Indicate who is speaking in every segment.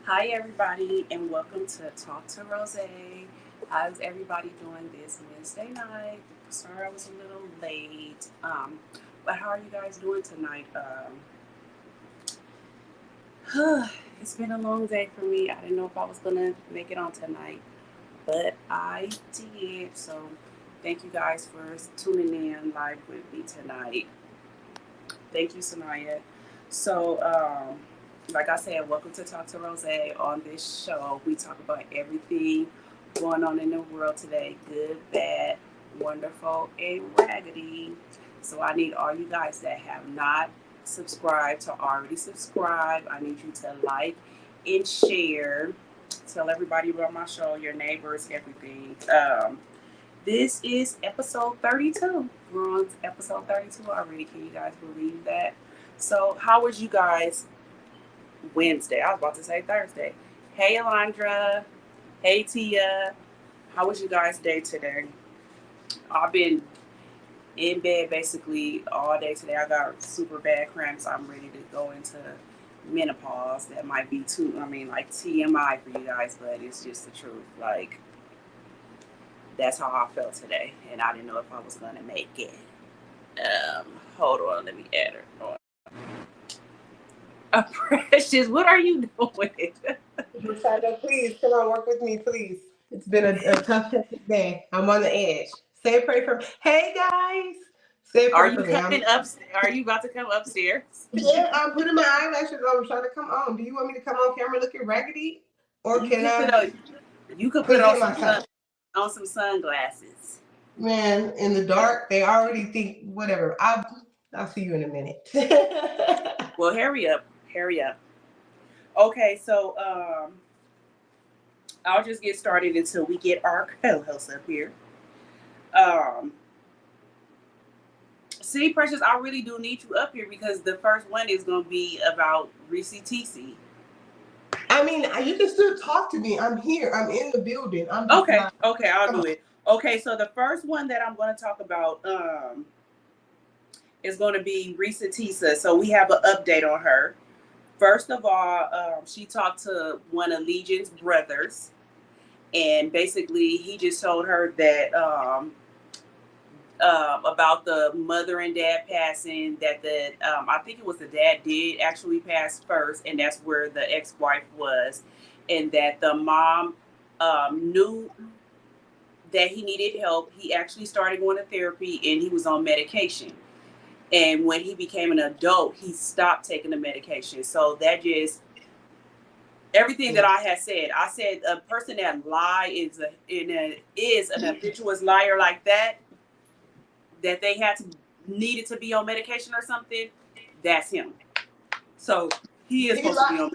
Speaker 1: Hi, everybody, and welcome to Talk to Rose. How's everybody doing this Wednesday night? Sorry I was a little late, but how are you guys doing tonight? It's been a long day for me. I didn't know if I was gonna make it on tonight, but I did. So, thank you guys for tuning in live with me tonight. Thank you, Sanaya. So, like I said, welcome to Talk to Rose. On this show, we talk about everything going on in the world today, good, bad, wonderful, and raggedy. So I need all you guys that have not subscribed to already subscribe. I need you to like and share. Tell everybody about my show, your neighbors, everything. This is episode 32. We're on episode 32 already. Can you guys believe that? So, how was you guys Wednesday? I was about to say Thursday. Hey, Alondra. Hey, Tia. How was you guys' day today? I've been in bed basically all day today. I got super bad cramps. I'm ready to go into menopause. That might be like TMI for you guys, but it's just the truth. Like, that's how I felt today, and I didn't know if I was gonna make it. Hold on, let me add her. Precious, what are you doing?
Speaker 2: Rosado, please come on, work with me, please. It's been a tough day. I'm on the edge. Say a prayer for me. Hey guys, say a
Speaker 1: Are
Speaker 2: prayer
Speaker 1: you
Speaker 2: for me.
Speaker 1: coming up? Are you about to come upstairs?
Speaker 2: Yeah, I'm putting my eyelashes on. I'm trying to come on. Do you want me to come on camera looking raggedy, or
Speaker 1: You
Speaker 2: can
Speaker 1: could put
Speaker 2: I
Speaker 1: on. You could put
Speaker 2: present myself?
Speaker 1: on some sunglasses.
Speaker 2: Man, in the dark, they already think whatever. I'll see you in a minute.
Speaker 1: Well, hurry up, hurry up. Okay, so I'll just get started until we get our co-host up here. Um, See, Precious, I really do need you up here because the first one is going to be about ReesaTeesa.
Speaker 2: I mean, you can still talk to me. I'm here. I'm in the building. I'm just
Speaker 1: Okay,
Speaker 2: not.
Speaker 1: okay, I'll
Speaker 2: Come
Speaker 1: do
Speaker 2: on.
Speaker 1: it. Okay, so the first one that I'm going to talk about is going to be ReesaTeesa. So we have an update on her. First of all, she talked to one of Legion's brothers, and basically he just told her that about the mother and dad passing. That I think it was the dad did actually pass first, and that's where the ex-wife was, and that the mom knew that he needed help. He actually started going to therapy, and he was on medication. And when he became an adult, he stopped taking the medication. So that just everything that
Speaker 2: Yeah.
Speaker 1: I had said. I said a person that lie is an habitual liar like that. That they had to needed to be on medication or something. That's him. So he is
Speaker 2: He
Speaker 1: supposed to be
Speaker 2: lied.
Speaker 1: on.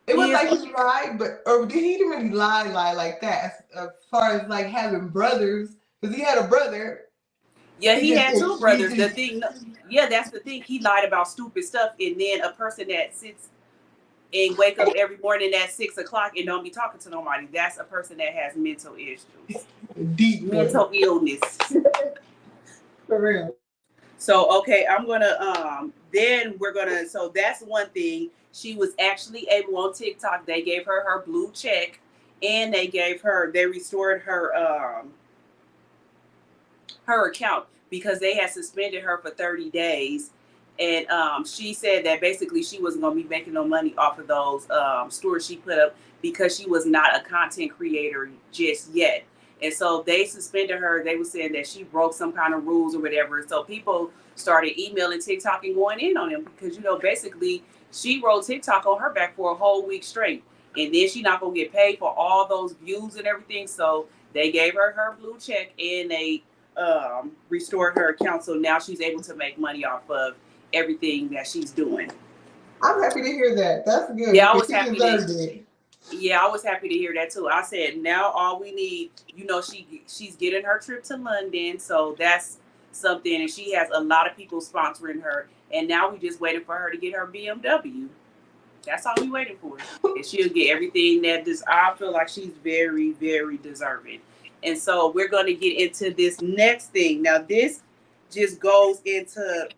Speaker 2: It
Speaker 1: He
Speaker 2: was
Speaker 1: is.
Speaker 2: like he lied, but or did he even really lie like that? As far as like having brothers, because he had a brother.
Speaker 1: Yeah,
Speaker 2: He
Speaker 1: he
Speaker 2: just
Speaker 1: had
Speaker 2: didn't.
Speaker 1: two brothers. The thing. Yeah, that's the thing. He lied about stupid stuff, and then a person that sits and wake up every morning at 6 o'clock and don't be talking to nobody. That's a person that has mental issues,
Speaker 2: Deep one.
Speaker 1: mental illness.
Speaker 2: For real.
Speaker 1: So okay, I'm gonna then we're gonna so that's one thing. She was actually able on TikTok, they gave her her blue check, and they restored her account because they had suspended her for 30 days. And she said that basically she wasn't going to be making no money off of those stories she put up because she was not a content creator just yet. And so they suspended her. They were saying that she broke some kind of rules or whatever. So people started emailing TikTok and going in on him because, basically she rode TikTok on her back for a whole week straight. And then she not going to get paid for all those views and everything. So they gave her her blue check and they restored her account. So now she's able to make money off of everything that she's doing.
Speaker 2: I'm happy to hear that. That's good
Speaker 1: Yeah, I
Speaker 2: because
Speaker 1: was
Speaker 2: she
Speaker 1: happy
Speaker 2: deserved
Speaker 1: to.
Speaker 2: it.
Speaker 1: Yeah, I was happy to hear that too. I said now all we need, she's getting her trip to London, so that's something, and she has a lot of people sponsoring her, and now we just waiting for her to get her BMW. That's all we waiting for, and she'll get everything that this. I feel like she's very, very deserving, and so we're going to get into this next thing. Now this just goes into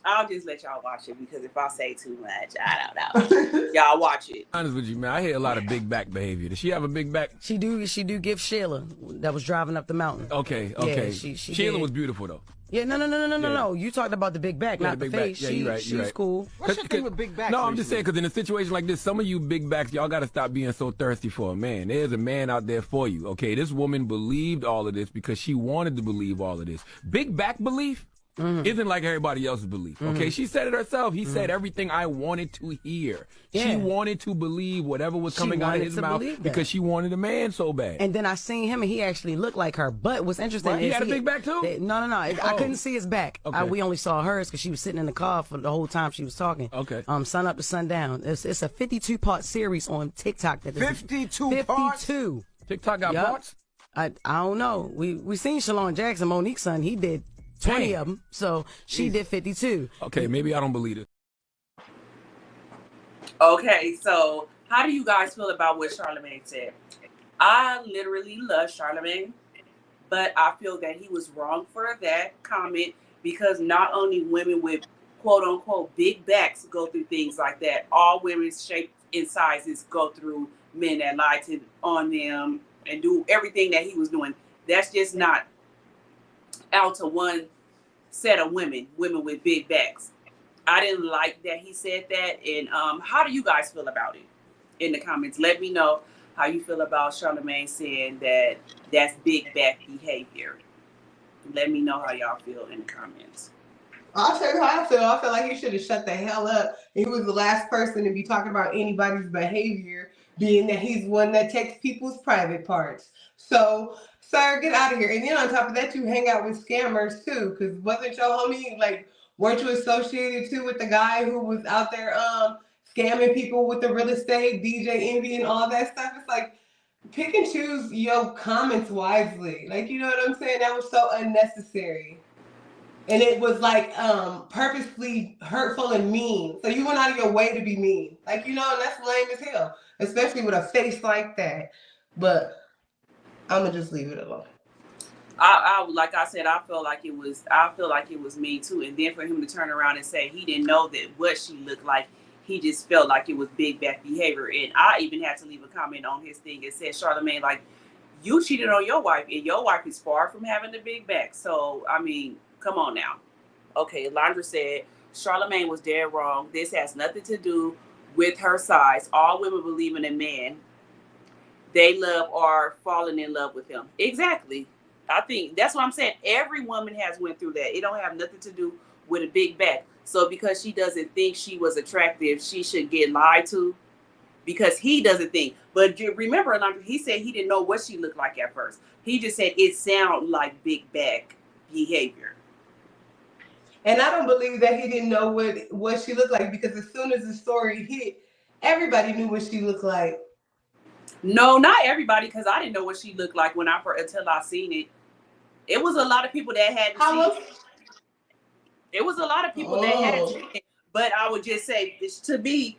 Speaker 1: I'll just let y'all watch it because if I say too much, I don't know. Y'all watch it.
Speaker 3: Honest with you, man, I hear a lot of big back behavior. Does she have a big back?
Speaker 4: She do give Sheila that was driving up the mountain.
Speaker 3: Okay.
Speaker 4: Yeah,
Speaker 3: Sheila was beautiful though.
Speaker 4: Yeah, no. You talked about the big back, not the face.
Speaker 3: Yeah, you're right.
Speaker 4: She's cool.
Speaker 5: What's your thing with big backs?
Speaker 3: No, I'm just saying because in a situation like this, some of you big backs, y'all got to stop being so thirsty for a man. There's a man out there for you. Okay, this woman believed all of this because she wanted to believe all of this. Big back belief isn't like everybody else's belief. Okay, she said it herself. He said everything I wanted to hear.
Speaker 4: Yeah.
Speaker 3: She wanted to believe whatever was coming out of his mouth because she wanted a man so bad.
Speaker 4: And then I seen him and he actually looked like her. But what's interesting is
Speaker 3: he had a big back too?
Speaker 4: No. I couldn't see his back.
Speaker 3: Okay.
Speaker 4: We only saw hers because she was sitting in the car for the whole time she was talking.
Speaker 3: Okay.
Speaker 4: Sun up to sundown. It's a 52-part series on TikTok.
Speaker 5: 52 parts?
Speaker 4: 52.
Speaker 3: TikTok got parts?
Speaker 4: I don't know. We seen Shalon Jackson, Monique's son. He did 20 of them. So she did 52.
Speaker 3: Okay, maybe I don't believe it.
Speaker 1: Okay, so how do you guys feel about what Charlamagne said? I literally love Charlamagne, but I feel that he was wrong for that comment because not only women with quote unquote big backs go through things like that, all women's shapes and sizes go through men that lie on them and do everything that he was doing. That's just not out to one set of women with big backs. I didn't like that he said that. And how do you guys feel about it? In the comments, let me know how you feel about Charlamagne saying that that's big back behavior. Let me know how y'all feel in the comments.
Speaker 2: I'll tell you how I feel. I feel like he should have shut the hell up. He was the last person to be talking about anybody's behavior, being that he's one that takes people's private parts. So, sir, get out of here. And then on top of that, you hang out with scammers too, because wasn't your homie, like, weren't you associated too with the guy who was out there scamming people with the real estate, DJ Envy and all that stuff? It's like, pick and choose your comments wisely. Like, you know what I'm saying? That was so unnecessary. And it was like purposely hurtful and mean. So you went out of your way to be mean. Like, you know, and that's lame as hell, especially with a face like that. But I'm gonna just leave it alone.
Speaker 1: I like I said, I feel like it was me too. And then for him to turn around and say he didn't know that what she looked like, he just felt like it was big back behavior. And I even had to leave a comment on his thing. It said, Charlamagne, like, you cheated on your wife, and your wife is far from having the big back. So I mean, come on now. Okay, Londra said Charlamagne was dead wrong. This has nothing to do with her size. All women believe in a man they love or falling in love with him. Exactly. I think that's what I'm saying. Every woman has went through that. It don't have nothing to do with a big back. So because she doesn't think she was attractive, she should get lied to because he doesn't think. But remember, he said he didn't know what she looked like at first. He just said it sounded like big back behavior.
Speaker 2: And I don't believe that he didn't know what she looked like, because as soon as the story hit, everybody knew what she looked like.
Speaker 1: No, not everybody, because I didn't know what she looked like until I seen it. It was a lot of people that hadn't seen it. It was a lot of people that hadn't seen it. But I would just say, to me,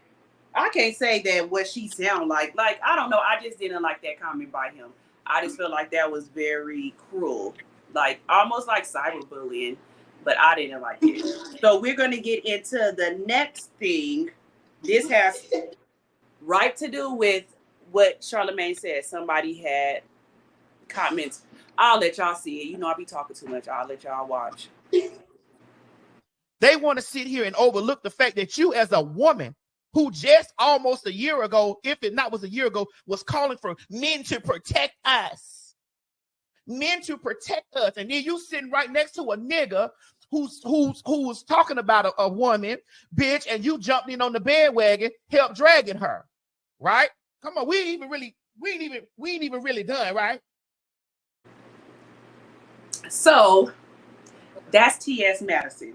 Speaker 1: I can't say that what she sound like. Like, I don't know. I just didn't like that comment by him. I just felt like that was very cruel. Like, almost like cyberbullying. But I didn't like it. So we're going to get into the next thing. This has right to do with what Charlamagne said. Somebody had comments. I'll let y'all see it. You know, I be talking too much. I'll let y'all watch.
Speaker 6: They want to sit here and overlook the fact that you, as a woman who just almost a year ago, if it not was a year ago, was calling for men to protect us. Men to protect us. And then you sitting right next to a nigga who's talking about a woman, bitch, and you jumped in on the bandwagon, help dragging her. Right? Come on, we ain't even really done, right?
Speaker 1: So that's T.S. Madison.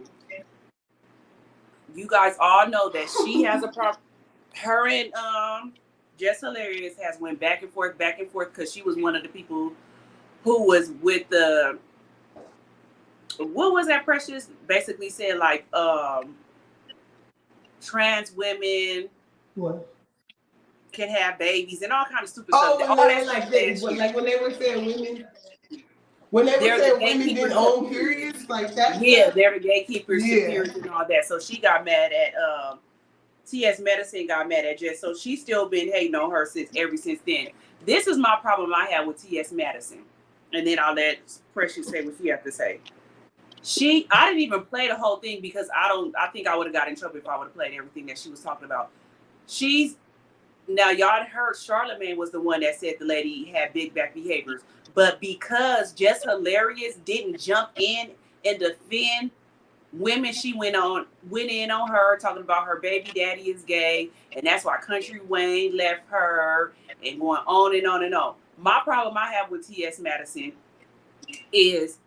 Speaker 1: You guys all know that she has a problem. Her and Just Hilarious has went back and forth, because she was one of the people who was with the, what was that, Precious? Basically said, like, trans women can have babies and all kind of stupid stuff.
Speaker 2: Oh, like when they were saying women, when they were saying women didn't own periods. gatekeepers, like that.
Speaker 1: Yeah, they're the gatekeepers,
Speaker 2: Yeah.
Speaker 1: superiors, and all that. So she got mad at T.S. Madison got mad at Jess. So she's still been hating on her since then. This is my problem I have with T.S. Madison, and then I'll let Precious say what she has to say. I didn't even play the whole thing because I think I would have got in trouble if I would have played everything that she was talking about. Now y'all heard Charlamagne was the one that said the lady had big back behaviors, but because Just Hilarious didn't jump in and defend women, she went in on her, talking about her baby daddy is gay, and that's why Country Wayne left her, and going on and on and on. My problem I have with T.S. Madison is,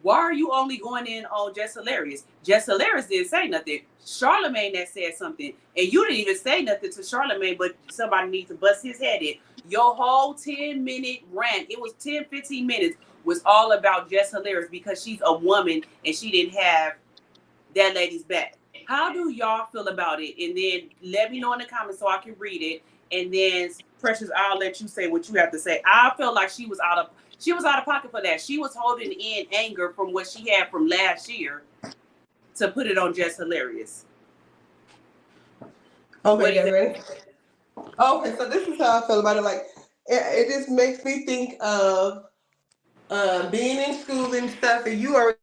Speaker 1: why are you only going in on Just Hilarious? Just Hilarious didn't say nothing. Charlamagne that said something, and you didn't even say nothing to Charlamagne, but somebody needs to bust his head in. Your whole 10-minute rant, it was 10, 15 minutes, was all about Just Hilarious because she's a woman and she didn't have that lady's back. How do y'all feel about it? And then let me know in the comments so I can read it. And then Precious, I'll let you say what you have to say. I felt like she was out of pocket for that. She was holding in anger from what she had from last year to put it on Just Hilarious.
Speaker 2: Okay, ready? Okay, so this is how I feel about it. Like, it just makes me think of being in school and stuff, and you already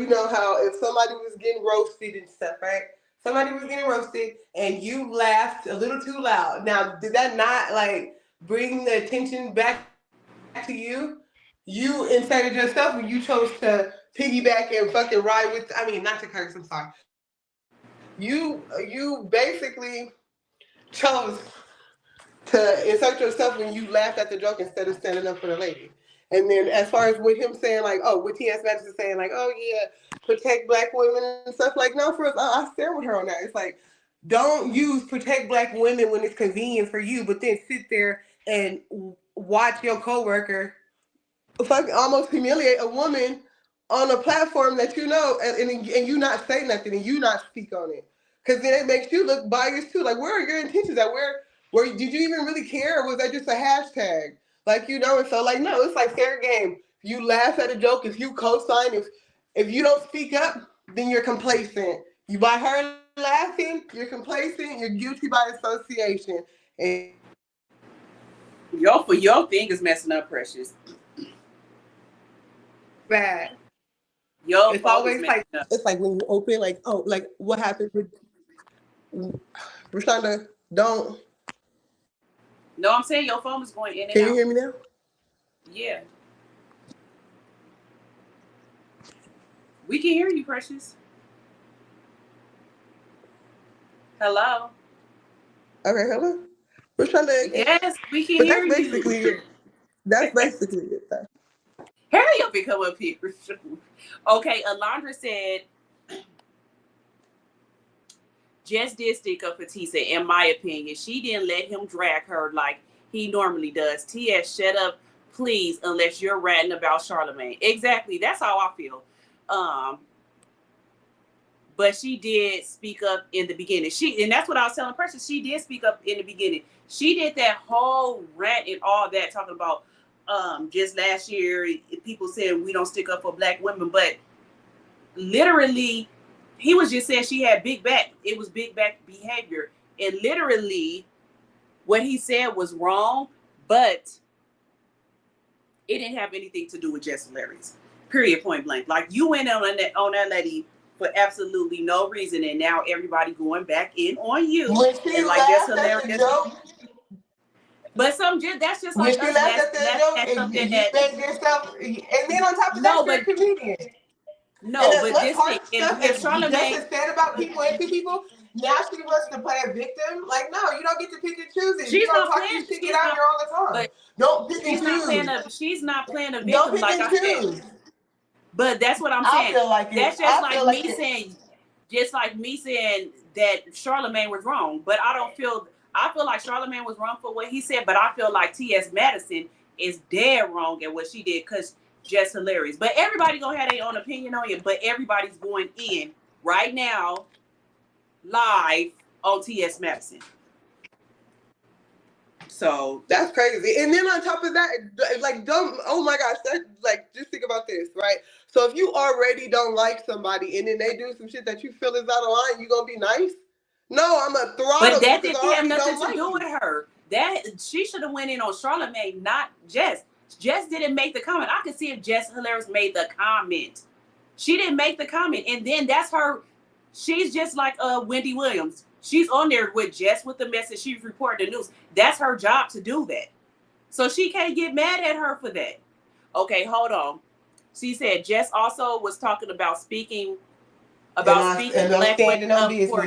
Speaker 2: know how if somebody was getting roasted and stuff, right? Somebody was getting roasted, and you laughed a little too loud. Now, did that not, like, bring the attention back to you? You inserted yourself, and you chose to piggyback and fucking ride with, I mean, not to curse, I'm sorry. You basically chose to insert yourself when you laughed at the joke instead of standing up for the lady. And then as far as with him saying, like, oh, with T.S. Madison saying, like, oh, yeah, protect black women and stuff, like, no, for us, I stand with her on that. It's like, don't use protect black women when it's convenient for you, but then sit there and watch your coworker fucking almost humiliate a woman on a platform that you know, and you not say nothing and you not speak on it. Because then it makes you look biased too. Like, where are your intentions at? Where did you even really care? Or was that just a hashtag? Like, you know, and so, like, no, it's like fair game. If you laugh at a joke, if you co-sign, if you don't speak up, then you're complacent. You by her laughing, you're complacent, you're guilty by association. And
Speaker 1: your thing is messing up, Precious.
Speaker 2: bad.
Speaker 1: It's always
Speaker 2: like
Speaker 1: up.
Speaker 2: It's like when you open, like, oh, like what happened with Rashonda? Don't.
Speaker 1: No, I'm saying your phone is going in and
Speaker 2: Can
Speaker 1: out.
Speaker 2: you hear me now?
Speaker 1: Yeah. We can hear you, Precious. Hello.
Speaker 2: Okay, hello. Rashonda.
Speaker 1: Yes, we can
Speaker 2: But
Speaker 1: hear
Speaker 2: that's
Speaker 1: you.
Speaker 2: basically it. That's basically it. Though.
Speaker 1: Hurry up and come up here. Okay, Alondra said, Jess did stick up for Tisa, in my opinion. She didn't let him drag her like he normally does. T.S., shut up, please, unless you're ranting about Charlamagne. Exactly. That's how I feel. But she did speak up in the beginning. And that's what I was telling Precious. She did speak up in the beginning. She did that whole rant and all that, talking about just last year, people said we don't stick up for black women, but literally, he was just saying she had big back. It was big back behavior. And literally, what he said was wrong, but it didn't have anything to do with Jess Hilarious. Period, point blank. Like, you went on that lady for absolutely no reason, and now everybody going back in on you.
Speaker 2: When she
Speaker 1: and like
Speaker 2: laughed
Speaker 1: Jess
Speaker 2: at the joke,
Speaker 1: but that's just
Speaker 2: when
Speaker 1: like
Speaker 2: she
Speaker 1: us.
Speaker 2: laughed at the joke,
Speaker 1: That's
Speaker 2: and
Speaker 1: something
Speaker 2: you
Speaker 1: that
Speaker 2: made yourself, and then on top of
Speaker 1: no,
Speaker 2: that, you're a comedian.
Speaker 1: No,
Speaker 2: and
Speaker 1: but
Speaker 2: much
Speaker 1: this
Speaker 2: harsh
Speaker 1: thing,
Speaker 2: stuff
Speaker 1: if
Speaker 2: as Jess
Speaker 1: Charlamagne,
Speaker 2: has said about people and to people, now she wants to play a victim. Like, no, you don't get to pick and choose it.
Speaker 1: she's
Speaker 2: You don't
Speaker 1: not
Speaker 2: talk
Speaker 1: playing.
Speaker 2: your shit, get out here all the time.
Speaker 1: But
Speaker 2: Don't pick
Speaker 1: she's
Speaker 2: and
Speaker 1: not playing
Speaker 2: choose.
Speaker 1: she's not playing a
Speaker 2: Don't
Speaker 1: victim,
Speaker 2: pick
Speaker 1: like
Speaker 2: and
Speaker 1: I said.
Speaker 2: choose.
Speaker 1: But that's what I'm
Speaker 2: I
Speaker 1: saying.
Speaker 2: feel like
Speaker 1: That's
Speaker 2: it.
Speaker 1: just
Speaker 2: I
Speaker 1: like
Speaker 2: feel
Speaker 1: me
Speaker 2: like
Speaker 1: saying, just like me saying that Charlamagne was wrong. But I feel like Charlamagne was wrong for what he said. But I feel like T.S. Madison is dead wrong at what she did, because Jess Hilarious. But everybody gonna have their own opinion on it. But everybody's going in right now, live on T.S. Madison. So
Speaker 2: that's crazy. And then on top of that, like, oh my gosh, like, just think about this, right? So if you already don't like somebody and then they do some shit that you feel is out of line, you gonna be nice? No, I'm a throttle.
Speaker 1: but that
Speaker 2: because
Speaker 1: didn't
Speaker 2: I
Speaker 1: have
Speaker 2: already
Speaker 1: nothing
Speaker 2: don't
Speaker 1: to
Speaker 2: like
Speaker 1: do
Speaker 2: you.
Speaker 1: with her. That she should have went in on Charlamagne, not Jess. Jess didn't make the comment. I could see if Jess Hilarious made the comment. She didn't make the comment, and then that's her. She's just like Wendy Williams. She's on there with Jess with the message. She's reporting the news. That's her job to do that. So she can't get mad at her for that. Okay, hold on. She said Jess also was talking about speaking black women for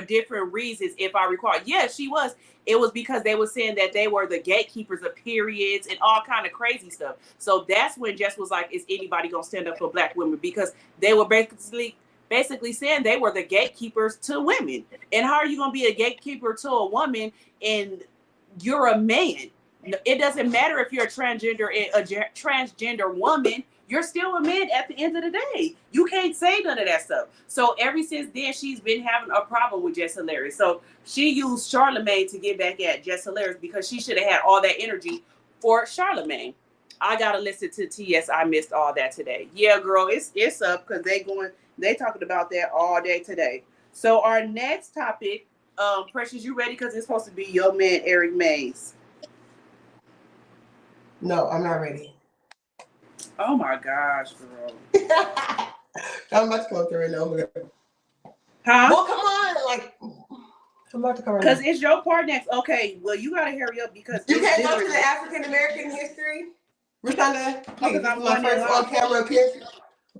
Speaker 1: different reasons, if I recall. Yeah, she was. It was because they were saying that they were the gatekeepers of periods and all kind of crazy stuff. So that's when Jess was like, is anybody gonna stand up for black women? Because they were basically saying they were the gatekeepers to women. And how are you gonna be a gatekeeper to a woman and you're a man? It doesn't matter if you're a transgender woman. You're still a man at the end of the day. You can't say none of that stuff. So ever since then, she's been having a problem with Jess Hilarious. So she used Charlamagne to get back at Jess Hilarious because she should have had all that energy for Charlamagne. I gotta listen to TS. I missed all that today. Yeah, girl, it's up because they talking about that all day today. So our next topic, Precious, you ready? Because it's supposed to be your man Eric Mays.
Speaker 2: No, I'm not ready.
Speaker 1: Oh my gosh, girl.
Speaker 2: I'm about to go through it now.
Speaker 1: Huh?
Speaker 2: Well, come on, like, I'm about to come right now.
Speaker 1: Because it's your part next. Okay, well, you gotta hurry up because
Speaker 2: You can't go to the African American history. Rashonda, please, this is my first on camera appearance.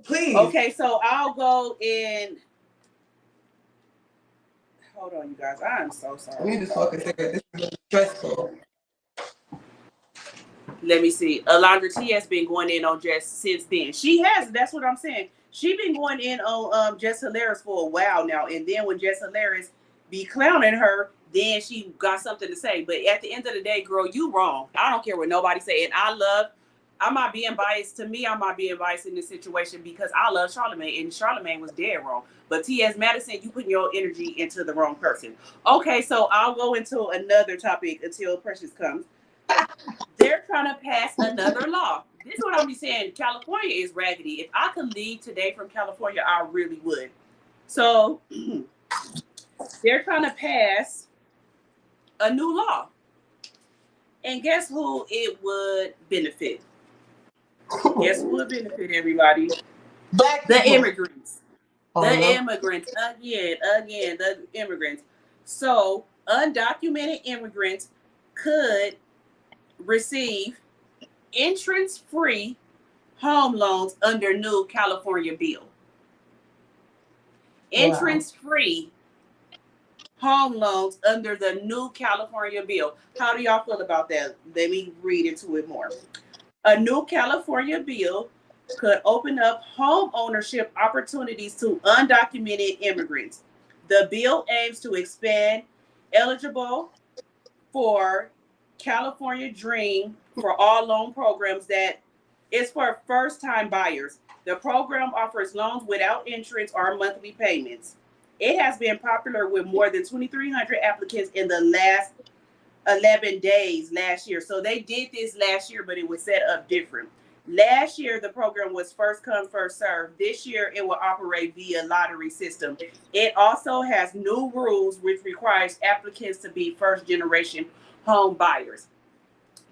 Speaker 2: Please.
Speaker 1: Okay, so I'll go in. Hold on, you guys. I'm so sorry.
Speaker 2: Let me just focus here. This is stressful.
Speaker 1: Let me see. Alondra T has been going in on Jess since then. She has. That's what I'm saying. She been going in on Jess Hilarious for a while now. And then when Jess Hilarious be clowning her, then she got something to say. But at the end of the day, girl, you wrong. I don't care what nobody say. And I'm not being biased. To me, I'm not being biased in this situation because I love Charlamagne. And Charlamagne was dead wrong. But T.S. Madison, you put your energy into the wrong person. Okay, so I'll go into another topic until Precious comes. They're trying to pass another law. This is what I'll be saying. California is raggedy. If I could leave today from California, I really would. So they're trying to pass a new law. And guess who it would benefit? Guess who would benefit, everybody? The immigrants. Immigrants. Again, the immigrants. So undocumented immigrants could receive entrance-free home loans under new California bill. Entrance-free home loans under the new California bill. How do y'all feel about that? Let me read into it more. A new California bill could open up home ownership opportunities to undocumented immigrants. The bill aims to expand eligible for California Dream for all loan programs that is for first-time buyers. The program offers loans without interest or monthly payments. It has been popular with more than 2,300 applicants in the last 11 days last year. So they did this last year, but it was set up different. Last year, the program was first come, first served. This year, it will operate via lottery system. It also has new rules, which requires applicants to be first-generation home buyers,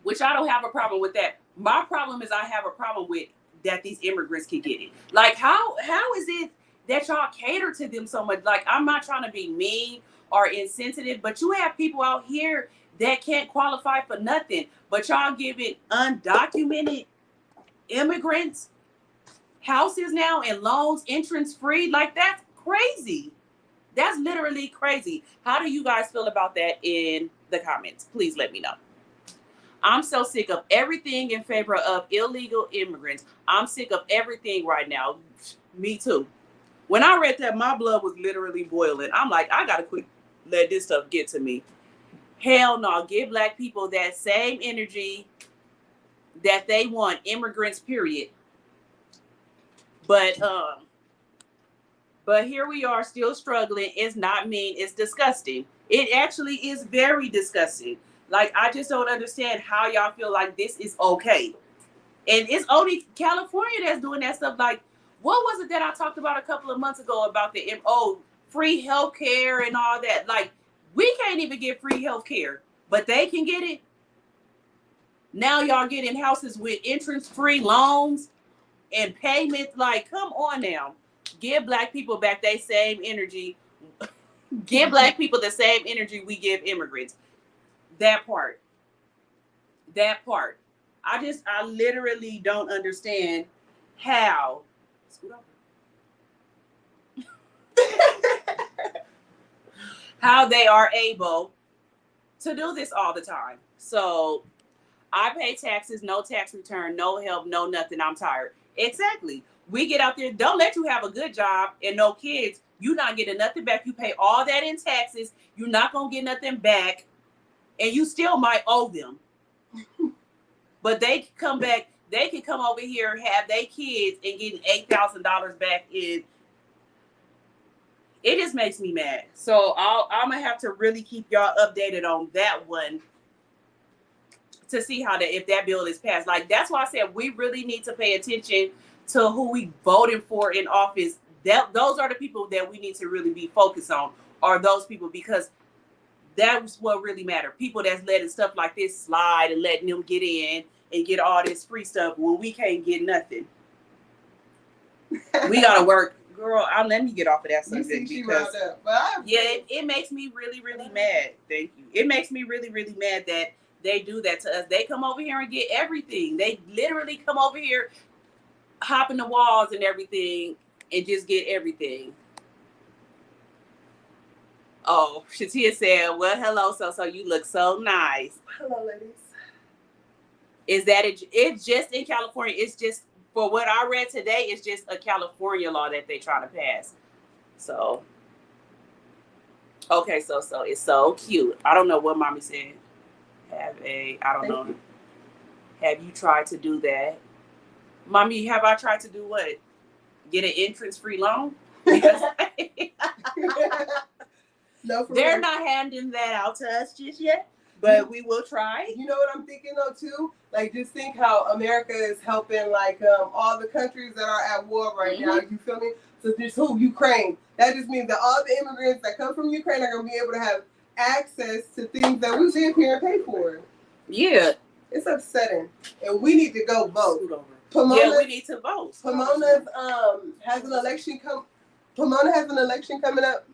Speaker 1: which I don't have a problem with that. My problem is I have a problem with that these immigrants can get it. Like, how is it that y'all cater to them so much? Like, I'm not trying to be mean or insensitive, but you have people out here that can't qualify for nothing, but y'all giving undocumented immigrants houses now and loans entrance free. Like, that's crazy. That's literally crazy. How do you guys feel about that in the comments? Please let me know. I'm so sick of everything in favor of illegal immigrants. I'm sick of everything right now. Me too. When I read that, my blood was literally boiling. I'm like, I gotta quit let this stuff get to me. Hell no. Give black people that same energy that they want, immigrants, period. But here we are still struggling. It's not mean. It's disgusting. It actually is very disgusting. Like, I just don't understand how y'all feel like this is okay. And it's only California that's doing that stuff. Like, what was it that I talked about a couple of months ago about the free healthcare and all that? Like, we can't even get free healthcare, but they can get it. Now y'all getting houses with interest-free loans and payments. Like, come on now. Give black people back their same energy. Give black people the same energy we give immigrants. That part. I literally don't understand how. How they are able to do this all the time. So I pay taxes, no tax return, no help, no nothing. I'm tired. Exactly. We get out there, don't let you have a good job and no kids. You're not getting nothing back. You pay all that in taxes. You're not going to get nothing back. And you still might owe them. But they can come back. They can come over here, have their kids, and getting $8,000 back in. It just makes me mad. So I'm going to have to really keep y'all updated on that one to see how if that bill is passed. Like, that's why I said we really need to pay attention to who we voted for in office. Those are the people that we need to really be focused on, are those people, because that's what really matters. People that's letting stuff like this slide and letting them get in and get all this free stuff when we can't get nothing. We got to work. Girl, let me get off of that subject because it makes me really, really mad. Thank you. It makes me really, really mad that they do that to us. They come over here and get everything. They literally come over here, hop in the walls and everything, and just get everything. Oh, Shatia said, well, hello, so you look so nice.
Speaker 2: Hello, ladies.
Speaker 1: Is that it's just in California? It's just, for what I read today, it's just a California law that they try to pass. So, okay, so it's so cute. I don't know what mommy said. Have you tried to do that? Mommy, have I tried to do what? Get an entrance-free loan? Because
Speaker 2: no,
Speaker 1: they're not handing that out to us just yet, but we will try.
Speaker 2: You know what I'm thinking though too? Like, just think how America is helping like all the countries that are at war right now. You feel me? So just Ukraine. That just means that all the immigrants that come from Ukraine are gonna be able to have access to things that we live here and pay for.
Speaker 1: Yeah.
Speaker 2: It's upsetting. And we need to go vote.
Speaker 1: Pomona, we need to vote.
Speaker 2: Pomona has an election coming up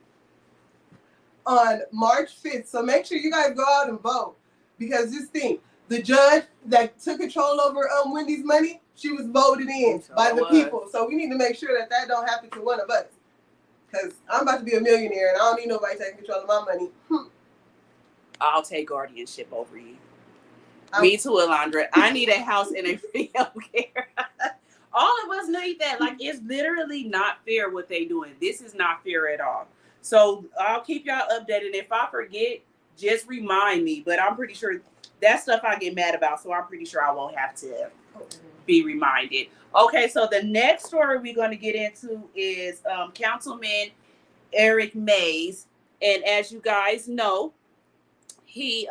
Speaker 2: on March 5th. So make sure you guys go out and vote. Because just think, the judge that took control over Wendy's money, she was voted in by the people. So we need to make sure that don't happen to one of us. Because I'm about to be a millionaire and I don't need nobody taking control of my money.
Speaker 1: I'll take guardianship over you. Me too, Alondra. I need a house and a free healthcare. All of us need that. Like, it's literally not fair what they doing. This is not fair at all. So I'll keep y'all updated. If I forget, just remind me. But I'm pretty sure that stuff I get mad about. So I'm pretty sure I won't have to be reminded. Okay, so the next story we're going to get into is Councilman Eric Mays. And as you guys know, he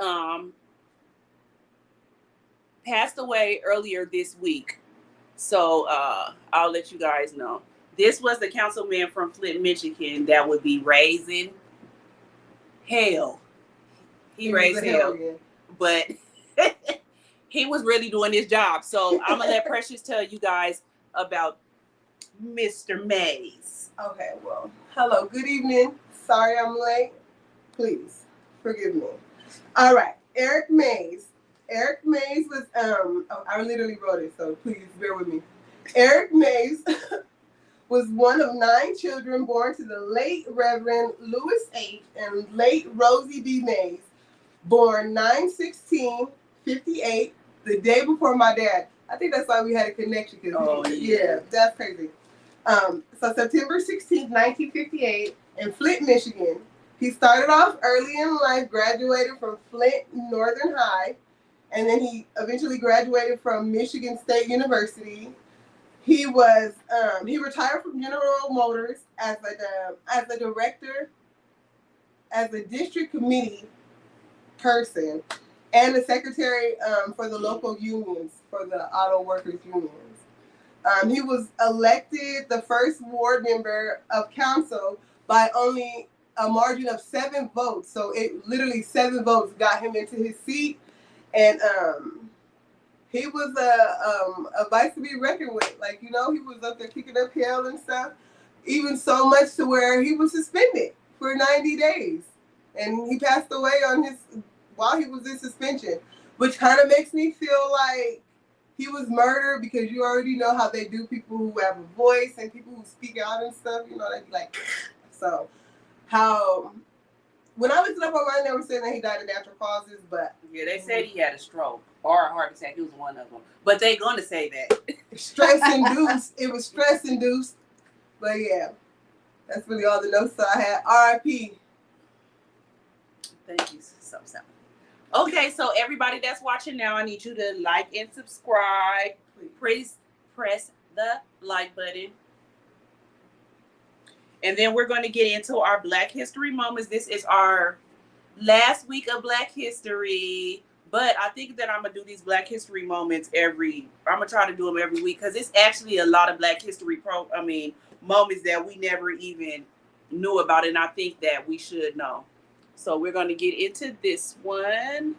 Speaker 1: passed away earlier this week. So I'll let you guys know. This was the councilman from Flint, Michigan that would be raising hell. He raised hell. But he was really doing his job. So I'm going to let Precious tell you guys about Mr. Mays.
Speaker 2: Okay, well, hello, good evening. Sorry I'm late. Please forgive me. All right, Eric Mays. Eric Mays was, I literally wrote it, so please bear with me. Eric Mays was one of 9 children born to the late Reverend Louis H. and late Rosie B. Mays, born 9/16/58, the day before my dad. I think that's why we had a connection. Yeah, that's crazy. So September 16th, 1958, in Flint, Michigan. He started off early in life, graduated from Flint Northern High, and then he eventually graduated from Michigan State University. He was he retired from General Motors as a director, as a district committee person, and the secretary for the local unions, for the auto workers unions. He was elected the first ward member of council by only a margin of 7 votes. So it literally 7 votes got him into his seat, and he was a vice to be reckoned with. Like, you know, he was up there kicking up hell and stuff, even so much to where he was suspended for 90 days, and he passed away while he was in suspension, which kind of makes me feel like he was murdered, because you already know how they do people who have a voice and people who speak out and stuff. You know, they be like, so how. When I looked it up online, they were saying that he died of natural causes, but
Speaker 1: yeah, they said he had a stroke or a heart attack. He was one of them, but they gonna say that
Speaker 2: stress induced. It was stress induced, but yeah, that's really all the notes that I had. R.I.P.
Speaker 1: Thank you so. Okay, so everybody that's watching now, I need you to like and subscribe. Please press the like button. And then we're going to get into our Black History moments. This is our last week of Black History, but I think that I'm going to do these Black History moments I'm going to try to do them every week, because it's actually a lot of Black History moments that we never even knew about, and I think that we should know. So we're going to get into this one.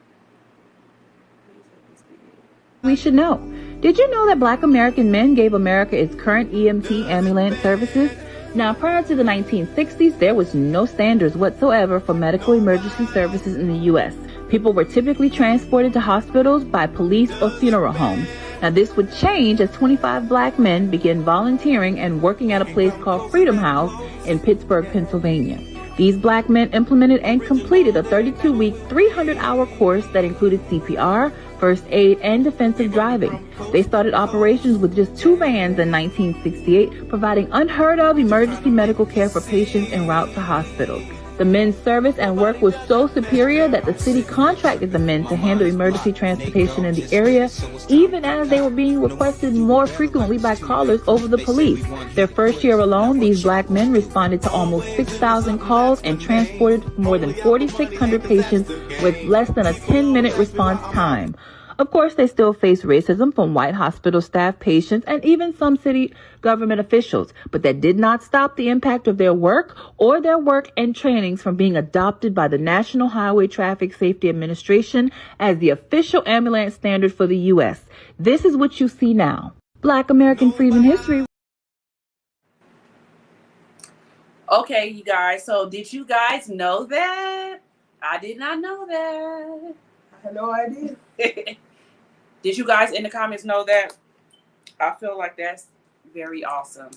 Speaker 7: We should know. Did you know that Black American men gave America its current EMT ambulance services? Now, prior to the 1960s, there was no standards whatsoever for medical emergency services in the U.S. People were typically transported to hospitals by police or funeral homes. Now, this would change as 25 Black men began volunteering and working at a place called Freedom House in Pittsburgh, Pennsylvania. These Black men implemented and completed a 32-week, 300-hour course that included CPR, first aid, and defensive driving. They started operations with just 2 vans in 1968, providing unheard of emergency medical care for patients en route to hospitals. The men's service and work was so superior that the city contracted the men to handle emergency transportation in the area, even as they were being requested more frequently by callers over the police. Their first year alone, these Black men responded to almost 6,000 calls and transported more than 4,600 patients with less than a 10-minute response time. Of course, they still face racism from white hospital staff, patients, and even some city government officials, but that did not stop the impact of their work or their work and trainings from being adopted by the National Highway Traffic Safety Administration as the official ambulance standard for the U.S. This is what you see now. Black American Freedom History.
Speaker 1: Okay, you guys. So did you guys know that? I did not know that.
Speaker 2: I had no idea.
Speaker 1: Did you guys in the comments know that? I feel like that's very awesome.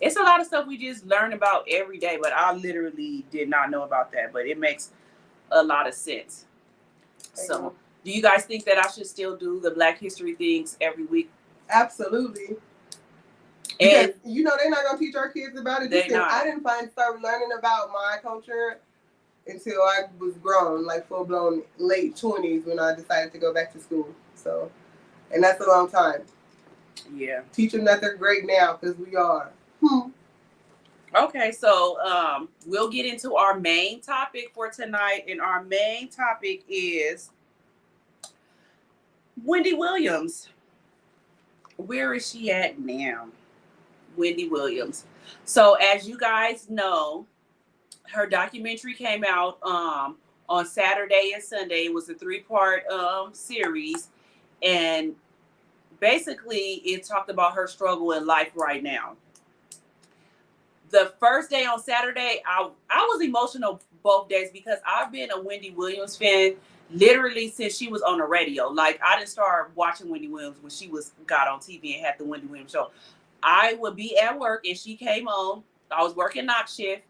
Speaker 1: It's a lot of stuff we just learn about every day, but I literally did not know about that, but it makes a lot of sense. So do you guys think that I should still do the Black History things every week?
Speaker 2: Absolutely.
Speaker 1: And
Speaker 2: because, you know, they're not going to teach our kids about it. I didn't start learning about my culture until I was grown, like full-blown late 20s when I decided to go back to school. So, and that's a long time.
Speaker 1: Yeah.
Speaker 2: Teach them that they're great now, because we are.
Speaker 1: Okay, so we'll get into our main topic for tonight, and our main topic is Wendy Williams. Where is she at now? Wendy Williams. So as you guys know, her documentary came out on Saturday and Sunday. It was a 3-part series, and basically it talked about her struggle in life right now. The first day on Saturday, I was emotional both days, because I've been a Wendy Williams fan literally since she was on the radio. Like, I didn't start watching Wendy Williams when she got on TV and had the Wendy Williams show. I would be at work and she came on. I was working night shift,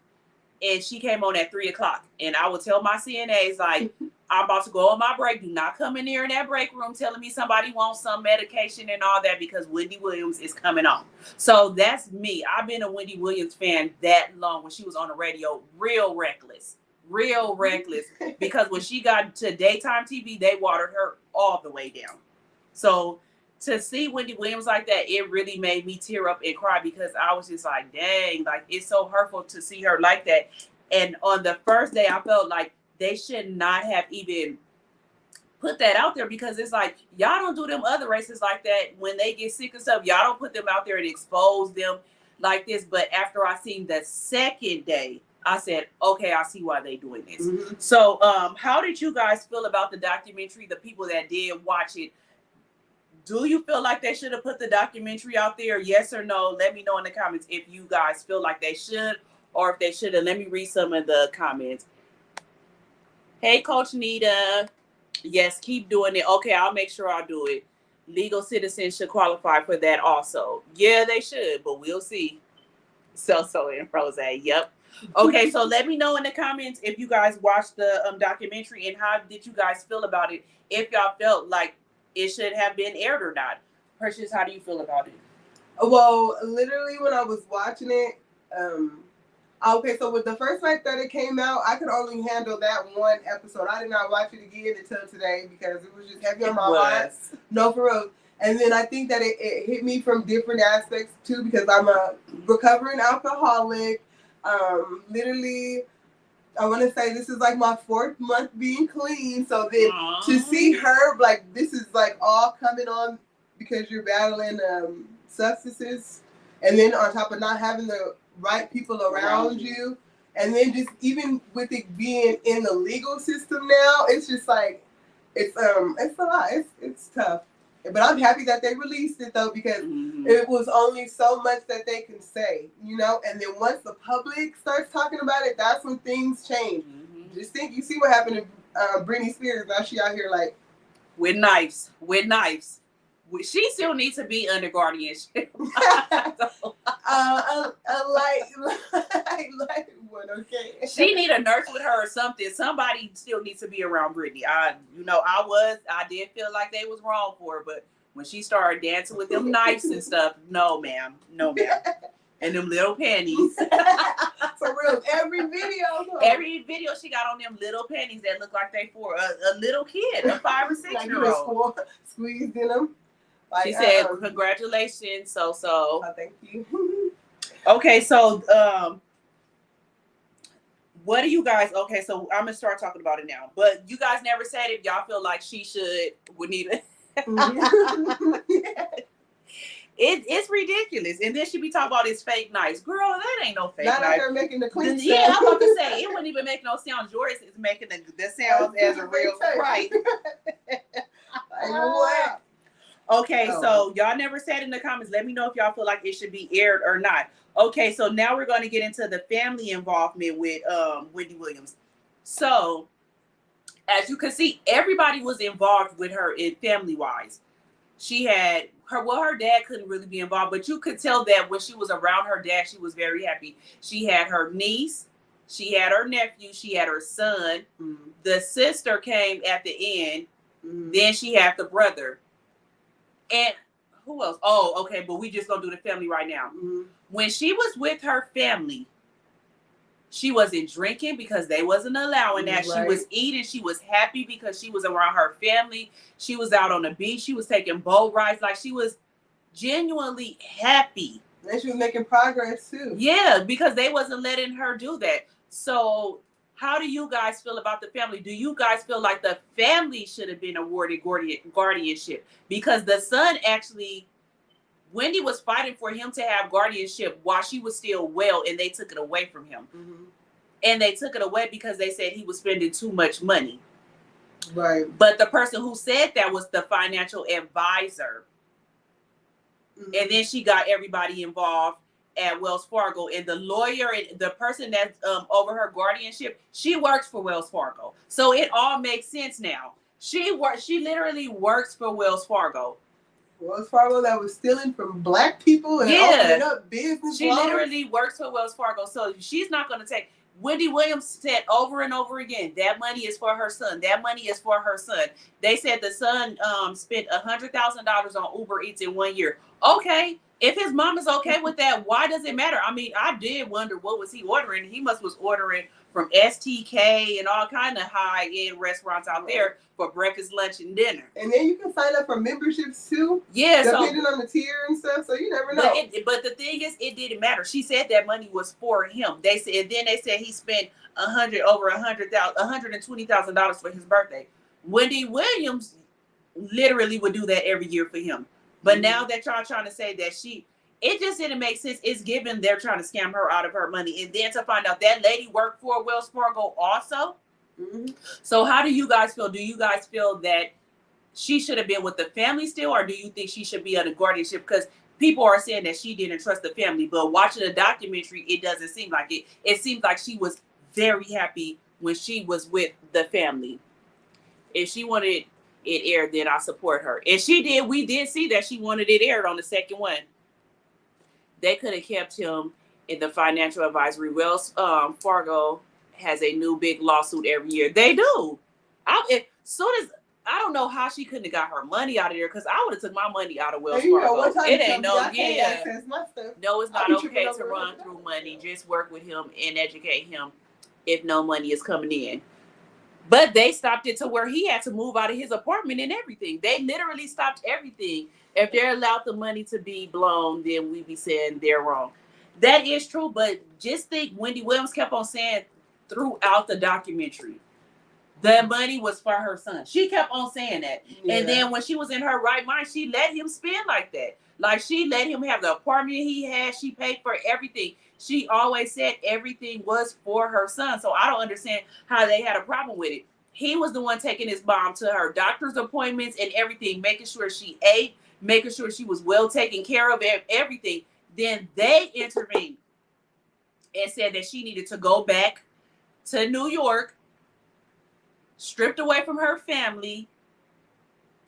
Speaker 1: and she came on at 3:00. And I would tell my CNAs, like, I'm about to go on my break. Do not come in here in that break room telling me somebody wants some medication and all that, because Wendy Williams is coming on. So that's me. I've been a Wendy Williams fan that long. When she was on the radio, real reckless, because when she got to daytime TV, they watered her all the way down. So to see Wendy Williams like that, it really made me tear up and cry, because I was just like, dang, like, it's so hurtful to see her like that. And on the first day, I felt like they should not have even put that out there because it's like y'all don't do them other races like that when they get sick and stuff. Y'all don't put them out there and expose them like this. But after I seen the second day, I said, okay, I see why they doing this.
Speaker 2: Mm-hmm.
Speaker 1: So how did you guys feel about the documentary? The people that did watch it, do you feel like they should have put the documentary out there? Yes or no? Let me know in the comments if you guys feel like they should or if they shouldn't. Let me read some of the comments. Hey, Coach Nita. Yes, keep doing it. Okay, I'll make sure I do it. Legal citizens should qualify for that also. Yeah, they should, but we'll see. So and Rose. Yep. Okay, so let me know in the comments if you guys watched the documentary and how did you guys feel about it? If y'all felt like it should have been aired or not. Precious, how do you feel about it?
Speaker 2: Well, literally when I was watching it, okay, so with the first night that it came out, I could only handle that one episode. I did not watch it again until today because it was just heavy on my heart. No, for real. And then I think that it hit me from different aspects too because I'm a recovering alcoholic. Literally, I want to say this is like my 4th month being clean. So then to see her, like, this is like all coming on because you're battling substances. And then on top of not having the right people around you. And then just even with it being in the legal system now, it's just like, it's a lot. It's tough. But I'm happy that they released it though, because it was only so much that they can say, you know. And then once the public starts talking about it, that's when things change. Just think, you see what happened to Britney Spears. Now she out here like
Speaker 1: with knives. She still needs to be under guardianship.
Speaker 2: Like what? Okay.
Speaker 1: She need a nurse with her or something. Somebody still needs to be around Britney. I did feel like they was wrong for her, but when she started dancing with them knives and stuff, no ma'am. And them little panties.
Speaker 2: For real, every video
Speaker 1: she got on them little panties that look like they for a little kid, a 5 or 6 year old.
Speaker 2: Squeezed in them. Like,
Speaker 1: she said, "Congratulations, so."
Speaker 2: Thank you.
Speaker 1: Okay, so what do you guys? Okay, so I'm gonna start talking about it now. But you guys never said if y'all feel like she would need it. It's ridiculous. And then she be talking about this fake knives. Girl, that ain't no fake knife.
Speaker 2: Not out there making the clean sound.
Speaker 1: Yeah, I'm about to say, it wouldn't even make no sound. Joyce is making the sounds as a real, right.
Speaker 2: What?
Speaker 1: Okay, so y'all never said in the comments. Let me know if y'all feel like it should be aired or not. Okay, so now we're going to get into the family involvement with Wendy Williams. So, as you can see, everybody was involved with her in family-wise. She had her dad couldn't really be involved, but you could tell that when she was around her dad, she was very happy. She had her niece, she had her nephew, she had her son. The sister came at the end. Then she had the brother. And who else? Oh, okay, but we just gonna do the family right now. When she was with her family, she wasn't drinking because they wasn't allowing that. Right. She was eating. She was happy because she was around her family. She was out on the beach. She was taking boat rides. Like, she was genuinely happy.
Speaker 2: And she was making progress too.
Speaker 1: Yeah, because they wasn't letting her do that. So how do you guys feel about the family? Do you guys feel like the family should have been awarded guardianship? Because the son actually, Wendy was fighting for him to have guardianship while she was still well, and they took it away from him. And they took it away because they said he was spending too much money.
Speaker 2: Right.
Speaker 1: But the person who said that was the financial advisor. And then she got everybody involved at Wells Fargo, and the lawyer and the person that's over her guardianship, she works for Wells Fargo. So it all makes sense now. She literally works for Wells Fargo.
Speaker 2: Wells Fargo that was stealing from black people and opening up business.
Speaker 1: She literally works for Wells Fargo. So she's not going to take. Wendy Williams said over and over again, that money is for her son. That money is for her son. They said the son spent $100,000 on Uber Eats in 1 year. Okay. If his mom is okay with that, why does it matter? I mean, I did wonder what was he ordering. He was ordering from STK and all kind of high-end restaurants out there for breakfast, lunch, and dinner.
Speaker 2: And then you can sign up for memberships too.
Speaker 1: Yeah,
Speaker 2: depending on the tier and stuff. So you never know.
Speaker 1: But the thing is, it didn't matter. She said that money was for him. They said he spent $120,000 for his birthday. Wendy Williams literally would do that every year for him. But now that y'all trying to say that it just didn't make sense. It's given they're trying to scam her out of her money. And then to find out that lady worked for Wells Fargo also. So how do you guys feel? Do you guys feel that she should have been with the family still, or do you think she should be under guardianship? Because people are saying that she didn't trust the family, but watching the documentary, it doesn't seem like it. It seems like she was very happy when she was with the family. If she wanted it aired, then I support her. And she did. We did see that she wanted it aired on the second one. They could have kept him in the financial advisory. Wells Fargo has a new big lawsuit every year. They do. I don't know how she couldn't have got her money out of there, because I would have took my money out of Wells Fargo. It ain't no, no, it's not okay to run through money. Just work with him and educate him if no money is coming in. But they stopped it to where he had to move out of his apartment and everything. They literally stopped everything. If they're allowed the money to be blown, then we be saying they're wrong. That is true, but just think Wendy Williams kept on saying throughout the documentary, the money was for her son. She kept on saying that. Yeah. And then when she was in her right mind, she let him spend like that. Like, she let him have the apartment he had. She paid for everything. She always said everything was for her son. So I don't understand how they had a problem with it. He was the one taking his mom to her doctor's appointments and everything, making sure she ate, making sure she was well taken care of, everything. Then they intervened and said that she needed to go back to New York, stripped away from her family,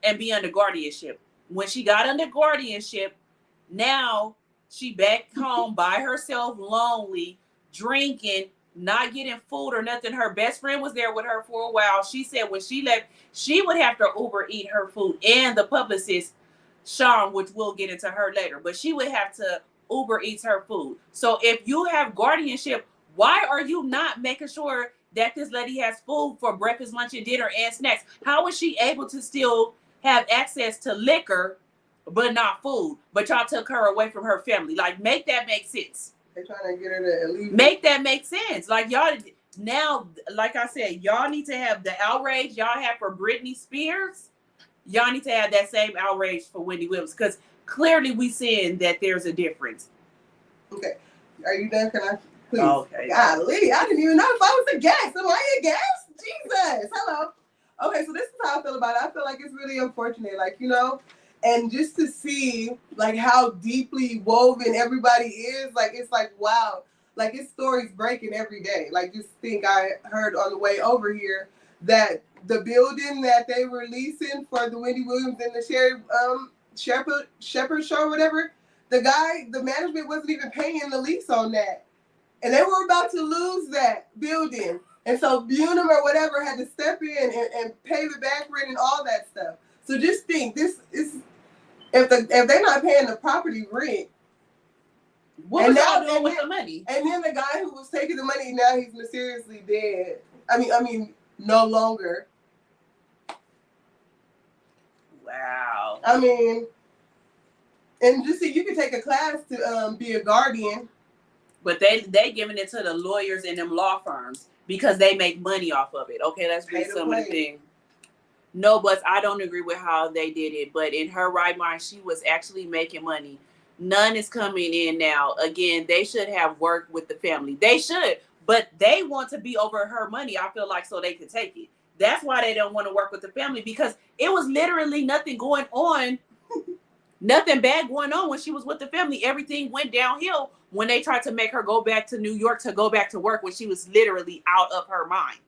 Speaker 1: and be under guardianship. When she got under guardianship, now she back home by herself, lonely, drinking, not getting food or nothing. Her best friend was there with her for a while. She said when she left, she would have to Uber eat her food, and the publicist, Sean, which we'll get into her later, but she would have to Uber eats her food. So if you have guardianship, why are you not making sure that this lady has food for breakfast, lunch, and dinner and snacks? How is she able to still have access to liquor but not food? But y'all took her away from her family. Like, make that make sense.
Speaker 2: They're trying to get her to leave.
Speaker 1: Make that make sense. Like, y'all now, like I said, y'all need to have the outrage y'all have for Britney Spears. Y'all need to have that same outrage for Wendy Williams, because clearly we seeing that there's a difference.
Speaker 2: Okay. Are you done? Can I please?
Speaker 1: Okay.
Speaker 2: Golly, I didn't even know if I was a guest. Am I a guest? Jesus. Hello. Okay, so this is how I feel about it. I feel like it's really unfortunate, like, you know, and just to see like how deeply woven everybody is, like, it's like, wow, like, his story's breaking every day. Like, just think, I heard on the way over here that the building that they were leasing for the Wendy Williams and the Shepherd show or whatever, the management wasn't even paying the lease on that. And they were about to lose that building. And so Bunham or whatever had to step in and pay the back rent and all that stuff. So just think, this is, if they're not paying the property rent,
Speaker 1: what was y'all doing with the money?
Speaker 2: And then the guy who was taking the money, now he's mysteriously dead. I mean, no longer.
Speaker 1: Wow.
Speaker 2: I mean, and just see, you can take a class to be a guardian.
Speaker 1: But they giving it to the lawyers and them law firms because they make money off of it. Okay, let's read some of the things. No, but I don't agree with how they did it. But in her right mind, she was actually making money. None is coming in now. Again, they should have worked with the family. They should. But they want to be over her money, I feel like, so they can take it. That's why they don't want to work with the family, because it was literally nothing going on. Nothing bad going on when she was with the family. Everything went downhill when they tried to make her go back to New York to go back to work, when she was literally out of her mind.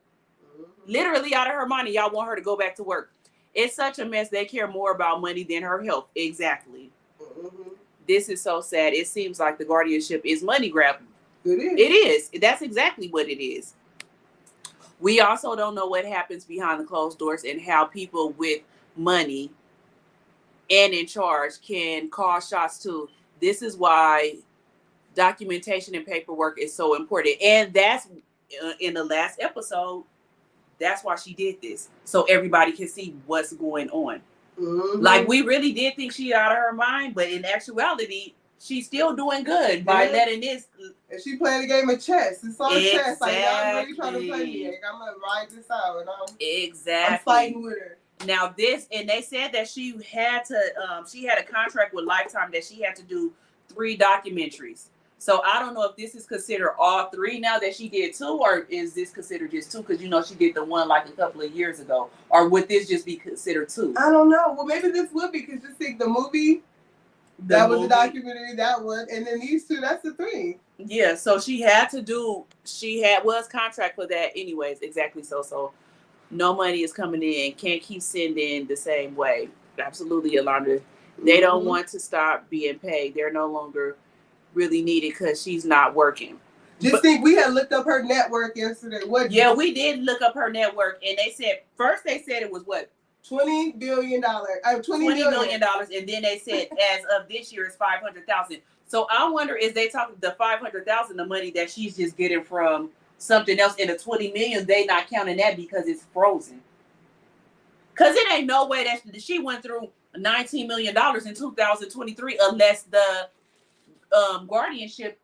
Speaker 1: Literally out of her mind, and y'all want her to go back to work. It's such a mess. They care more about money than her health. Exactly. This is so sad. It seems like the guardianship is money grabbing. It is. That's exactly what it is. We also don't know what happens behind the closed doors and how people with money and in charge can call shots too. This is why documentation and paperwork is so important. And that's in the last episode, that's why she did this. So everybody can see what's going on. Like, we really did think she out of her mind, but in actuality, she's still doing good by letting this.
Speaker 2: And she playing a game of chess. It's all chess. Like, y'all really trying to play me.
Speaker 1: Exactly.
Speaker 2: Like, I'm gonna ride this out, and
Speaker 1: Exactly.
Speaker 2: I'm fighting with her.
Speaker 1: Now this, and they said that she had a contract with Lifetime that she had to do 3 documentaries. So I don't know if this is considered all 3 now that she did 2, or is this considered just 2? Because you know she did the one like a couple of years ago, or would this just be considered 2?
Speaker 2: I don't know. Well, maybe this would be, because just think the movie. That was the documentary, that one, and then these 2, that's the 3.
Speaker 1: Yeah, so she was contract for that anyways, exactly. So no money is coming in, can't keep sending the same way. Absolutely, Yolanda. They don't want to stop being paid. They're no longer really needed because she's not working.
Speaker 2: Think we had looked up her network yesterday.
Speaker 1: Yeah, we did look up her network, and they said it was what?
Speaker 2: $20 billion. $20
Speaker 1: million, and then they said as of this year it's 500,000. So I wonder, is they talking the 500,000 the money that she's just getting from something else, and the 20 million they not counting that because it's frozen? Because it ain't no way that she went through $19 million in 2023 unless the guardianship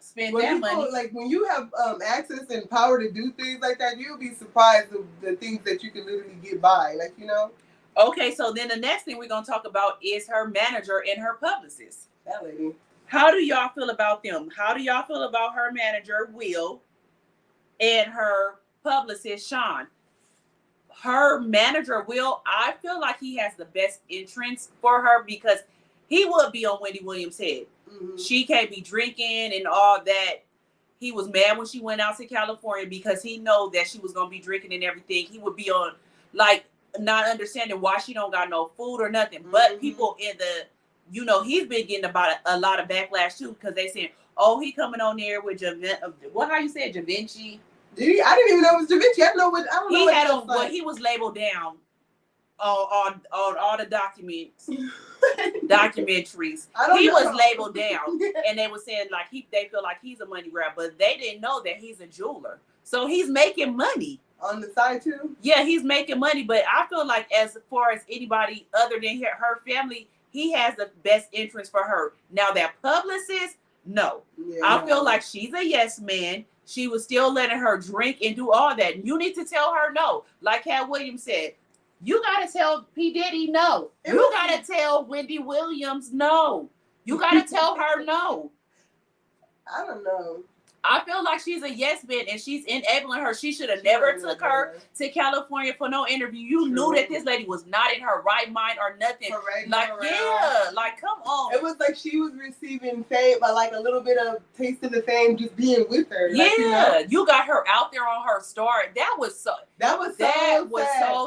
Speaker 1: spent that money.
Speaker 2: Like when you have access and power to do things like that, you'll be surprised of the things that you can literally get by. Like, you know.
Speaker 1: Okay, so then the next thing we're gonna talk about is her manager and her publicist.
Speaker 2: That lady.
Speaker 1: How do y'all feel about them? How do y'all feel about her manager, Will, and her publicist, Sean? Her manager, Will, I feel like he has the best entrance for her because he would be on Wendy Williams' head. Mm-hmm. She can't be drinking and all that. He was mad when she went out to California because he know that she was going to be drinking and everything. He would be on, like, not understanding why she don't got no food or nothing. Mm-hmm. But people in the, you know, he's been getting about a lot of backlash too because they saying, oh, he coming on there with how you say it, Da Vinci?
Speaker 2: Did he? I didn't even know it was Da Vinci. I don't know.
Speaker 1: He was labeled down on all the documentaries. He was labeled down, and they were saying like they feel like he's a money grab, but they didn't know that he's a jeweler, so he's making money
Speaker 2: on the side too.
Speaker 1: Yeah, he's making money, but I feel like as far as anybody other than her family, he has the best interest for her. Now that publicist, no, I feel like she's a yes man. She was still letting her drink and do all that. You need to tell her no, like Cat Williams said. You gotta tell P Diddy no. You gotta tell Wendy Williams no. You gotta tell her no.
Speaker 2: I don't know.
Speaker 1: I feel like she's a yes man and she's enabling her. She should have never took her to California for no interview. You knew that this lady was not in her right mind or nothing. Like, yeah, like come on.
Speaker 2: It was like she was receiving fame, but like a little bit of taste of the fame just being with her.
Speaker 1: Yeah,
Speaker 2: like,
Speaker 1: you got her out there on her star. That was so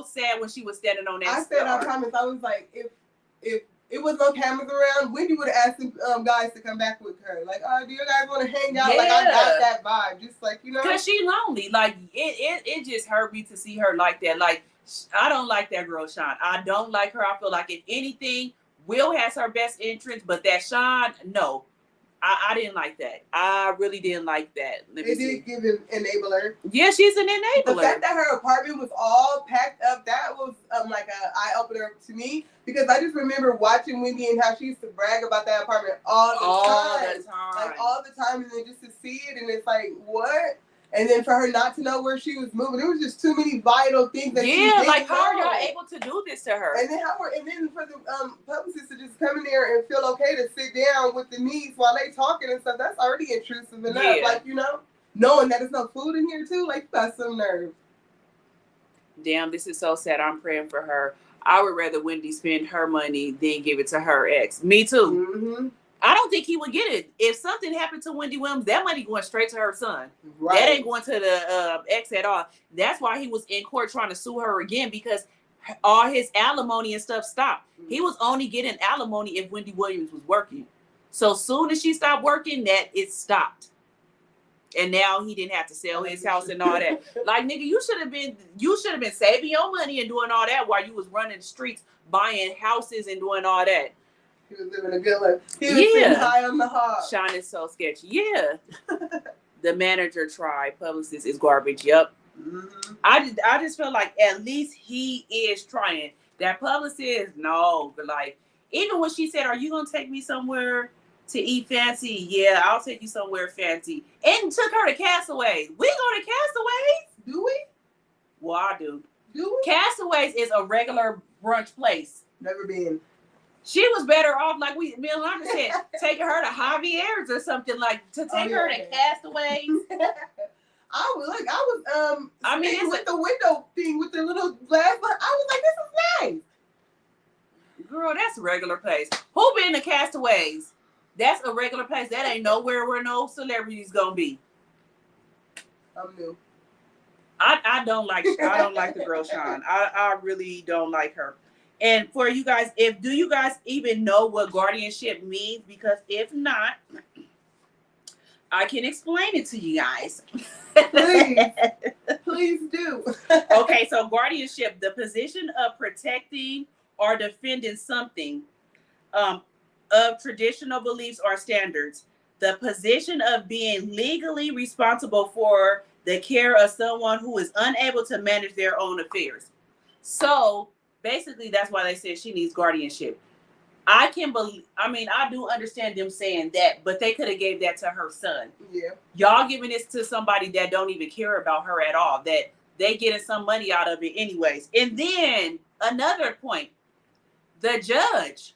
Speaker 1: sad when she was standing on that.
Speaker 2: I said, I promise. I was like, if it was no cameras around, Wendy would have asked some guys to come back with her. Like, oh, do you guys want to hang out?
Speaker 1: Yeah.
Speaker 2: Like, I got that vibe. Just like, you know.
Speaker 1: Because she lonely. Like, it just hurt me to see her like that. Like, I don't like that girl, Sean. I don't like her. I feel like, if anything, Will has her best interest, but that Sean, no. I didn't like that. I really didn't like that.
Speaker 2: It did give an enabler.
Speaker 1: Yeah, she's an enabler.
Speaker 2: The fact that her apartment was all packed up, that was like an eye-opener to me. Because I just remember watching Wendy and how she used to brag about that apartment all the time. Like, all the time. And then just to see it, and it's like, what? And then for her not to know where she was moving, it was just too many vital things that she didn't
Speaker 1: like, how
Speaker 2: know.
Speaker 1: are y'all able to do this to her?
Speaker 2: And then for the publicist to just come in there and feel okay to sit down with the niece while they talking and stuff, that's already intrusive enough. Yeah. Like, you know, knowing that there's no food in here too, like, you got some nerve.
Speaker 1: Damn, this is so sad. I'm praying for her. I would rather Wendy spend her money than give it to her ex. Me too. Mm-hmm. I don't think he would get it. If something happened to Wendy Williams, that money going straight to her son. Right. That ain't going to the ex at all. That's why he was in court trying to sue her again, because all his alimony and stuff stopped. Mm-hmm. He was only getting alimony if Wendy Williams was working. So soon as she stopped working, that it stopped. And now he didn't have to sell his house and all that. Like, nigga, you should have been saving your money and doing all that while you was running the streets, buying houses and doing all that.
Speaker 2: He was living a good life. He was sitting high on the hog.
Speaker 1: Sean is so sketchy. Yeah. The manager tried. Publicist is garbage. Yep. Mm-hmm. I just feel like at least he is trying. That publicist, no. But like, even when she said, are you going to take me somewhere To eat fancy, yeah, I'll take you somewhere fancy. And took her to Castaways. We go to Castaways?
Speaker 2: Do we?
Speaker 1: Well, I do.
Speaker 2: Do we?
Speaker 1: Castaways is a regular brunch place.
Speaker 2: Never been.
Speaker 1: She was better off, like me and Londa said, taking her to Javier's or something, like to take her to Castaways.
Speaker 2: I was
Speaker 1: I mean, it's
Speaker 2: with the window thing with the little glass. I was like, this is nice.
Speaker 1: Girl, that's a regular place. Who been to Castaways? That's a regular place. That ain't nowhere where no celebrities gonna be.
Speaker 2: I'm new.
Speaker 1: I don't like the girl Sean. I really don't like her. And for you guys, do you guys even know what guardianship means? Because if not, I can explain it to you guys.
Speaker 2: Please do.
Speaker 1: Okay, so guardianship, the position of protecting or defending something of traditional beliefs or standards. The position of being legally responsible for the care of someone who is unable to manage their own affairs. So basically, that's why they said she needs guardianship. I do understand them saying that, but they could have gave that to her son.
Speaker 2: Yeah.
Speaker 1: Y'all giving this to somebody that don't even care about her at all, that they getting some money out of it anyways. And then another point, the judge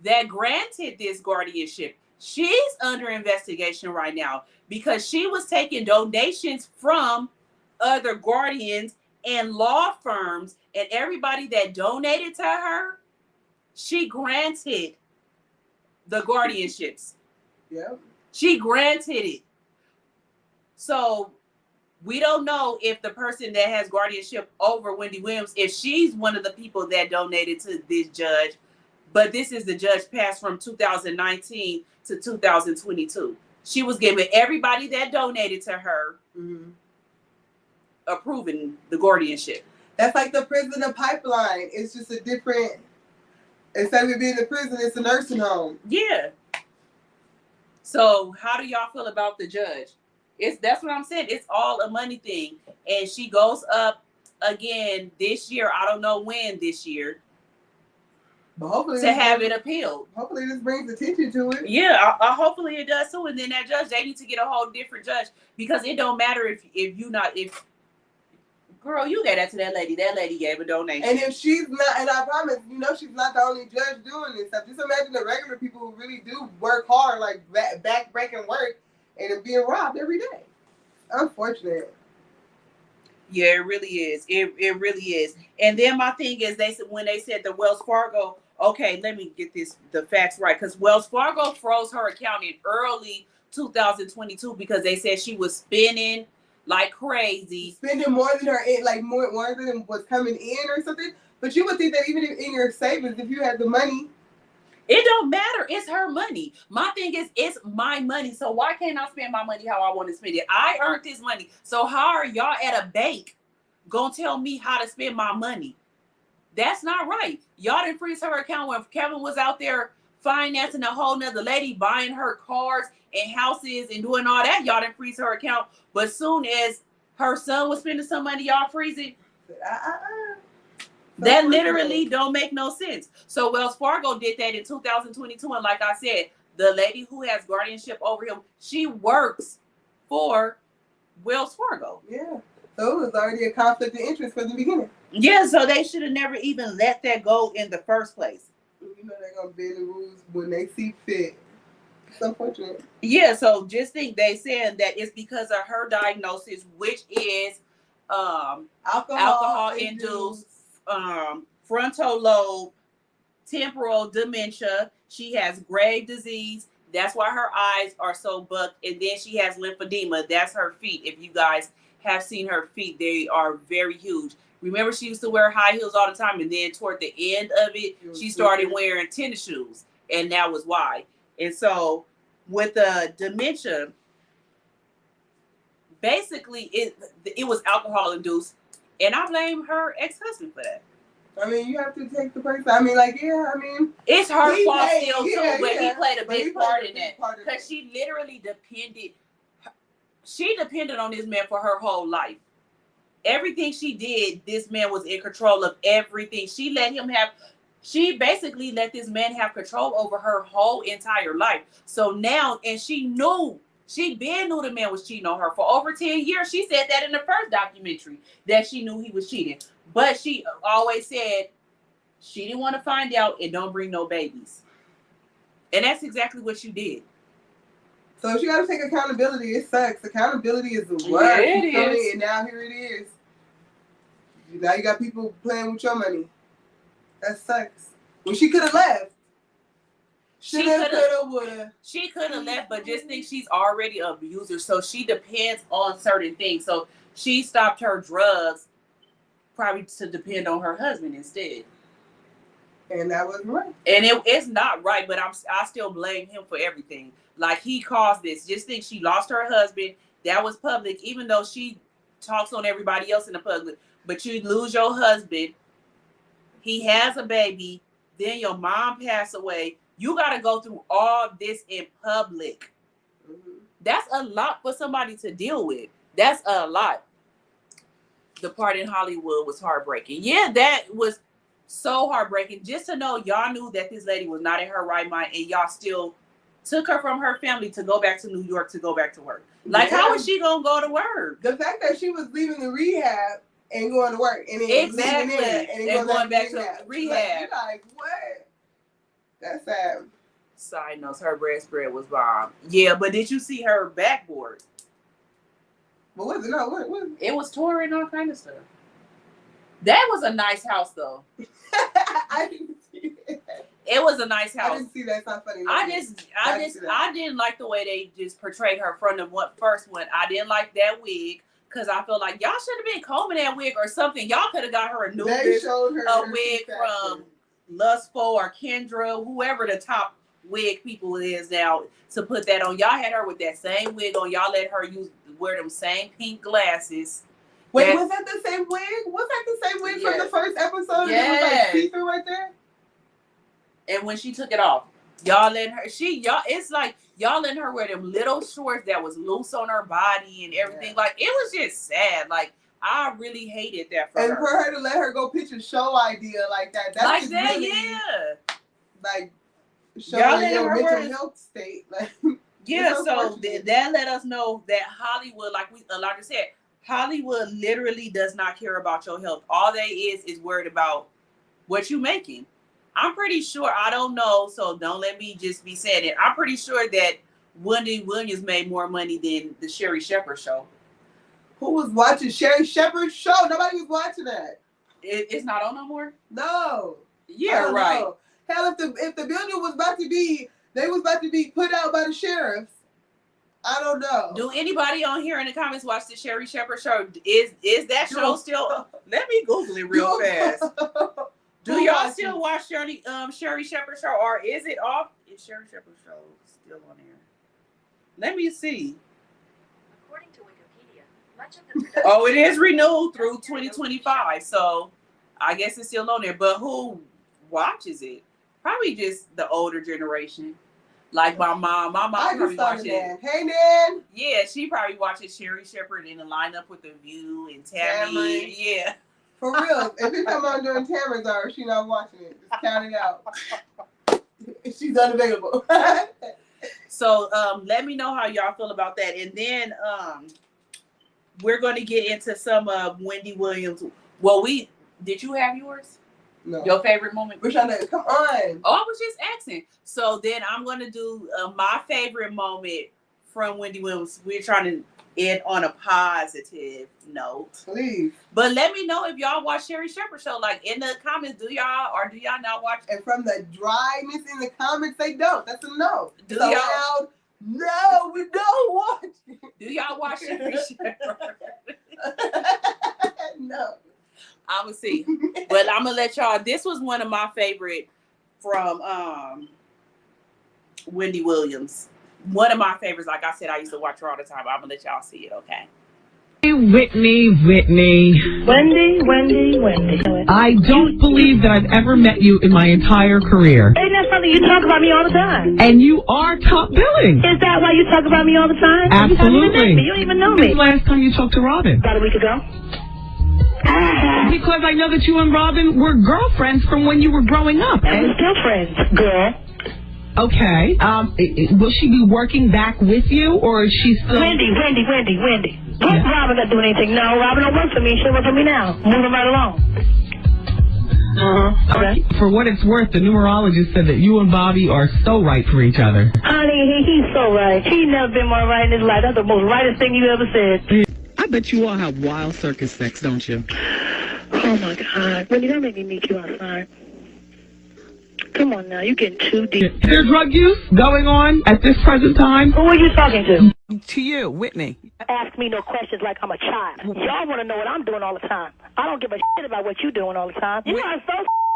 Speaker 1: that granted this guardianship, she's under investigation right now because she was taking donations from other guardians and law firms, and everybody that donated to her, she granted the guardianships.
Speaker 2: Yeah.
Speaker 1: She granted it. So we don't know if the person that has guardianship over Wendy Williams, if she's one of the people that donated to this judge, but this is the judge passed from 2019 to 2022. She was giving everybody that donated to her approving the guardianship.
Speaker 2: That's like the prisoner pipeline. It's just a different, instead of it being a prison, it's a nursing home.
Speaker 1: Yeah. So how do y'all feel about the judge? That's what I'm saying. It's all a money thing. And she goes up again this year. I don't know when this year.
Speaker 2: But hopefully
Speaker 1: to have it appealed.
Speaker 2: Hopefully this brings attention to it.
Speaker 1: Yeah, hopefully it does too. And then that judge, they need to get a whole different judge, because it don't matter if girl, you gave that to that lady. That lady gave a donation.
Speaker 2: And if she's not, and I promise, she's not the only judge doing this stuff. Just imagine the regular people who really do work hard, like back-breaking work, and are being robbed every day. Unfortunate.
Speaker 1: Yeah, it really is. It really is. And then my thing is, when they said the Wells Fargo, okay, let me get the facts right, because Wells Fargo froze her account in early 2022 because they said she was spending like crazy.
Speaker 2: Spending more than more than was coming in or something. But you would think that even in your savings, if you had the money.
Speaker 1: It don't matter. It's her money. My thing is, it's my money. So why can't I spend my money how I want to spend it? I earned this money. So how are y'all at a bank gonna tell me how to spend my money? That's not right. Y'all didn't freeze her account when Kevin was out there financing a whole nother lady, buying her cars and houses and doing all that. Y'all didn't freeze her account. But soon as her son was spending some money, y'all freeze it. That literally don't make no sense. So Wells Fargo did that in 2022. And like I said, the lady who has guardianship over him, she works for Wells Fargo.
Speaker 2: Yeah. So it was already a conflict of interest from the beginning.
Speaker 1: Yeah, so they should have never even let that go in the first place.
Speaker 2: They're going to bend the rules when they see fit. It's unfortunate.
Speaker 1: Yeah, so just think they saying that it's because of her diagnosis, which is alcohol-induced frontal lobe temporal dementia. She has grave disease. That's why her eyes are so bucked. And then she has lymphedema. That's her feet. If you guys have seen her feet, they are very huge. Remember, she used to wear high heels all the time, and then toward the end of it, she started wearing tennis shoes, and that was why. And so with the dementia, basically it was alcohol induced, and I blame her ex-husband for that.
Speaker 2: I mean, you have to take the person.
Speaker 1: It's her fault still too, but he played a big part in that, because she literally depended on this man for her whole life. Everything she did, this man was in control of everything. She let him have, She basically let this man have control over her whole entire life. So now, and she knew the man was cheating on her for over 10 years. She said that in the first documentary, that she knew he was cheating. But she always said she didn't want to find out and don't bring no babies. And that's exactly what you did.
Speaker 2: So she got to take accountability. It sucks. Accountability is the word.
Speaker 1: Yeah, it is.
Speaker 2: And now here it is. Now you got people playing with your money. That sucks. When she could have left. She could have
Speaker 1: left, but just think she's already an abuser, so she depends on certain things. So she stopped her drugs probably to depend on her husband instead.
Speaker 2: And that wasn't right.
Speaker 1: And it's not right, but I still blame him for everything. Like, he caused this. Just think, she lost her husband. That was public, even though she talks on everybody else in the public. But you lose your husband. He has a baby. Then your mom passed away. You got to go through all this in public. Mm-hmm. That's a lot for somebody to deal with. That's a lot. The part in Hollywood was heartbreaking. Yeah, that was so heartbreaking. Just to know y'all knew that this lady was not in her right mind, and y'all still took her from her family to go back to New York to go back to work. Like, how is she going to go to work?
Speaker 2: The fact that she was leaving the rehab and going to work. And then
Speaker 1: exactly. And going back to rehab.
Speaker 2: Like, what? That's sad.
Speaker 1: Side notes, her breast spread was bomb. Yeah, but did you see her backboard?
Speaker 2: What was it? No, what was it?
Speaker 1: It was torn and all kind of stuff. That was a nice house, though.
Speaker 2: I didn't see it.
Speaker 1: It was a nice house.
Speaker 2: I didn't see that. It's not funny.
Speaker 1: I didn't like the way they just portrayed her from the first one. I didn't like that wig. Because I feel like y'all should have been combing that wig or something. Y'all could have got her a new wig from Lustful or Kendra, whoever the top wig people is now, to put that on. Y'all had her with that same wig on. Y'all let her wear them same pink glasses.
Speaker 2: Wait, was that the same wig? Was that the same wig from the first episode?
Speaker 1: Yeah.
Speaker 2: It was like see-through right there?
Speaker 1: And when she took it off, y'all let her, it's like y'all letting her wear them little shorts that was loose on her body and everything. Yeah. Like, it was just sad. Like, I really hated that for her.
Speaker 2: And for her to let her go pitch a show idea like that. That's
Speaker 1: like
Speaker 2: just
Speaker 1: that,
Speaker 2: really,
Speaker 1: yeah.
Speaker 2: Like, showing your mental health state. Like,
Speaker 1: yeah, so that let us know that Hollywood, like I said, Hollywood literally does not care about your health. All they is worried about what you making. I'm pretty sure, I don't know, so don't let me just be saying it. I'm pretty sure that Wendy Williams made more money than the Sherry Shepherd show.
Speaker 2: Who was watching Sherry Shepherd's show? Nobody was watching that.
Speaker 1: It's not on no more?
Speaker 2: No.
Speaker 1: Yeah, right.
Speaker 2: Know. Hell, if the building was about to be, they was about to be put out by the sheriff. I don't know.
Speaker 1: Do anybody on here in the comments watch the Sherry Shepherd show? Is that show still? Let me Google it real fast. Do y'all still watch Sherry Shepherd show, or is it off? Is Sherry Shepherd show still on here? Let me see.
Speaker 8: According to Wikipedia, much of the production
Speaker 1: it is renewed through 2025, so I guess it's still on there. But who watches it? Probably just the older generation. Like my mom. My mom probably watches it.
Speaker 2: Hey, Nan.
Speaker 1: Yeah, she probably watches Sherry Shepherd in the lineup with The View and Tammy. Yeah.
Speaker 2: For real, if it's come on during Tamara's hour, she's not watching it. Just count it out. She's unavailable.
Speaker 1: So let me know how y'all feel about that. And then we're going to get into some of Wendy Williams. Well, did you have yours?
Speaker 2: No.
Speaker 1: Your favorite moment?
Speaker 2: We're trying to, come on.
Speaker 1: Oh, I was just asking. So then I'm going to do my favorite moment from Wendy Williams. We're trying to end on a positive note.
Speaker 2: Please.
Speaker 1: But let me know if y'all watch Sherry Shepherd show. Like, in the comments, do y'all not watch?
Speaker 2: And from the dryness in the comments, they don't. That's a no.
Speaker 1: Do y'all?
Speaker 2: No, we don't watch it.
Speaker 1: Do y'all watch Sherry Shepherd?
Speaker 2: No.
Speaker 1: I'm gonna see. But I'm gonna let y'all. This was one of my favorite from Wendy Williams. One of my favorites. Like I said, I used to watch her all the time. I'm gonna let y'all see it, okay?
Speaker 9: Whitney. Wendy. I don't believe that I've ever met you in my entire career.
Speaker 10: Ain't that something you talk about me all the time?
Speaker 9: And you are top billing.
Speaker 10: Is that why you talk about me all the time?
Speaker 9: Absolutely.
Speaker 10: You don't even know me.
Speaker 9: When was the last time you talked to Robin?
Speaker 10: About a week ago.
Speaker 9: Because I know that you and Robin were girlfriends from when you were growing up.
Speaker 10: And we're still friends, girl.
Speaker 9: Okay. Will she be working back with you, or is she still...
Speaker 10: Wendy. What's Robin not doing anything? No, Robin don't work for me. She'll work for me now. Moving right along. Okay.
Speaker 9: For what it's worth, the numerologist said that you and Bobby are so right for each other.
Speaker 10: Honey, he's so right. He's never been more right in his life. That's the most rightest thing you ever said.
Speaker 11: I bet you all have wild circus sex, don't you?
Speaker 10: Oh, my God. Wendy, don't make me meet you outside. Come on now, you're getting too deep.
Speaker 9: Is there drug use going on at this present time?
Speaker 10: Who are you talking to?
Speaker 11: To you, Whitney.
Speaker 10: Ask me no questions like I'm a child. Y'all want to know what I'm doing all the time. I don't give a shit about what you're doing all the time. You are so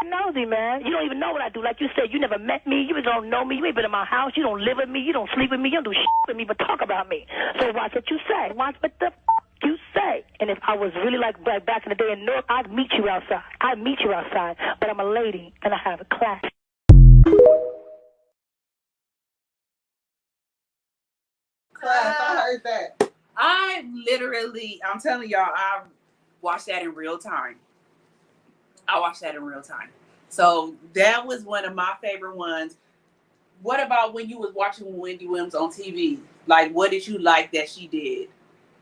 Speaker 10: nosy, man. You don't even know what I do. Like you said, you never met me. You don't know me. You ain't been in my house. You don't live with me. You don't sleep with me. You don't do shit with me but talk about me. So watch what you say. Watch what the you say. And if I was really like back in the day in North, I'd meet you outside. I'd meet you outside. But I'm a lady and I have a class.
Speaker 2: Class, I heard that.
Speaker 1: I'm telling y'all, I watched that in real time. So that was one of my favorite ones. What about when you was watching Wendy Williams on TV? Like, what did you like that she did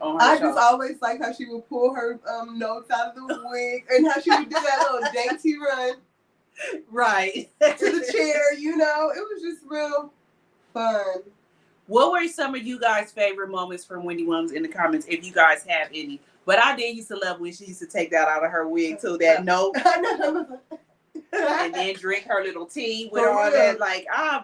Speaker 1: on her show?
Speaker 2: Just always liked how she would pull her notes out of the wig and how she would do that little dainty run.
Speaker 1: Right.
Speaker 2: To the chair, you know. It was just real fun.
Speaker 1: What were some of you guys' favorite moments from Wendy Williams in the comments, if you guys have any? But I did used to love when she used to take that out of her wig too, that note. And then drink her little tea with all that. Like, I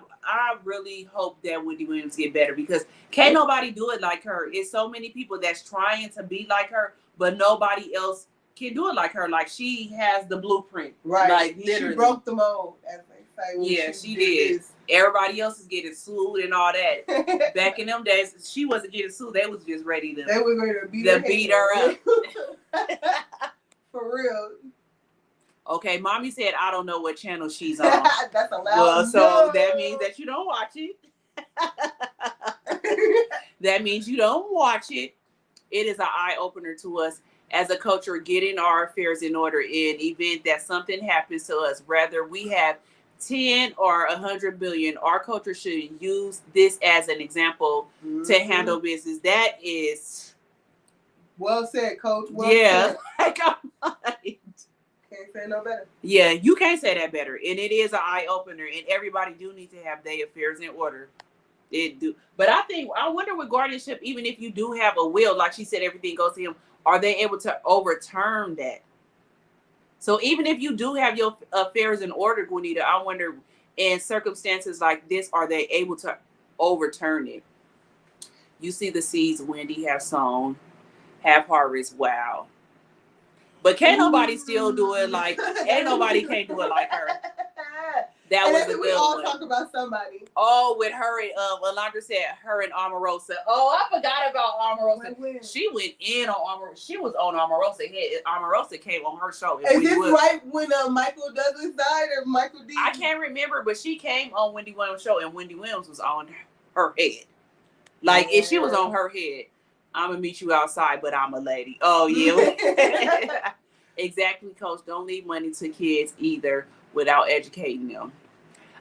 Speaker 1: really hope that Wendy Williams get better because can't nobody do it like her. It's so many people that's trying to be like her, but nobody else can do it like her. Like, she has the blueprint.
Speaker 2: Right.
Speaker 1: Like, literally.
Speaker 2: She broke the mold, as they say.
Speaker 1: Yeah, she did. Everybody else is getting sued and all that. Back in them days, she wasn't getting sued. They was just ready to.
Speaker 2: They were ready to beat her
Speaker 1: up.
Speaker 2: For real.
Speaker 1: Okay, mommy said I don't know what channel she's on.
Speaker 2: That's a loud.
Speaker 1: Well, so that means that you don't watch it. That means you don't watch it. It is an eye opener to us as a culture, getting our affairs in order in event that something happens to us, whether we have 10 or 100 billion. Our culture should use this as an example to handle business. That is
Speaker 2: well said, Coach. Well said.
Speaker 1: Like,
Speaker 2: can't say no better.
Speaker 1: Yeah, you can't say that better. And it is an eye opener, and everybody do need to have their affairs in order. It do. But I wonder with guardianship, even if you do have a will, like she said, everything goes to him, are they able to overturn that? So even if you do have your affairs in order, Gwenita, I wonder in circumstances like this, are they able to overturn it? You see the seeds Wendy have sown, have harvest. Wow. But can't nobody still do it like, ain't nobody can't do it like her. That was a good one.
Speaker 2: We all talk about somebody.
Speaker 1: Oh, with her and Alondra said her and Omarosa. Oh, I forgot about Omarosa. She went in on Omarosa. She was on Omarosa head. Omarosa came on her show.
Speaker 2: Is this right when Michael Douglas died or Michael D?
Speaker 1: I can't remember, but she came on Wendy Williams' show and Wendy Williams was on her head. Like, if she was on her head, I'm going to meet you outside, but I'm a lady. Oh, yeah. Exactly, Coach. Don't leave money to kids either without educating them.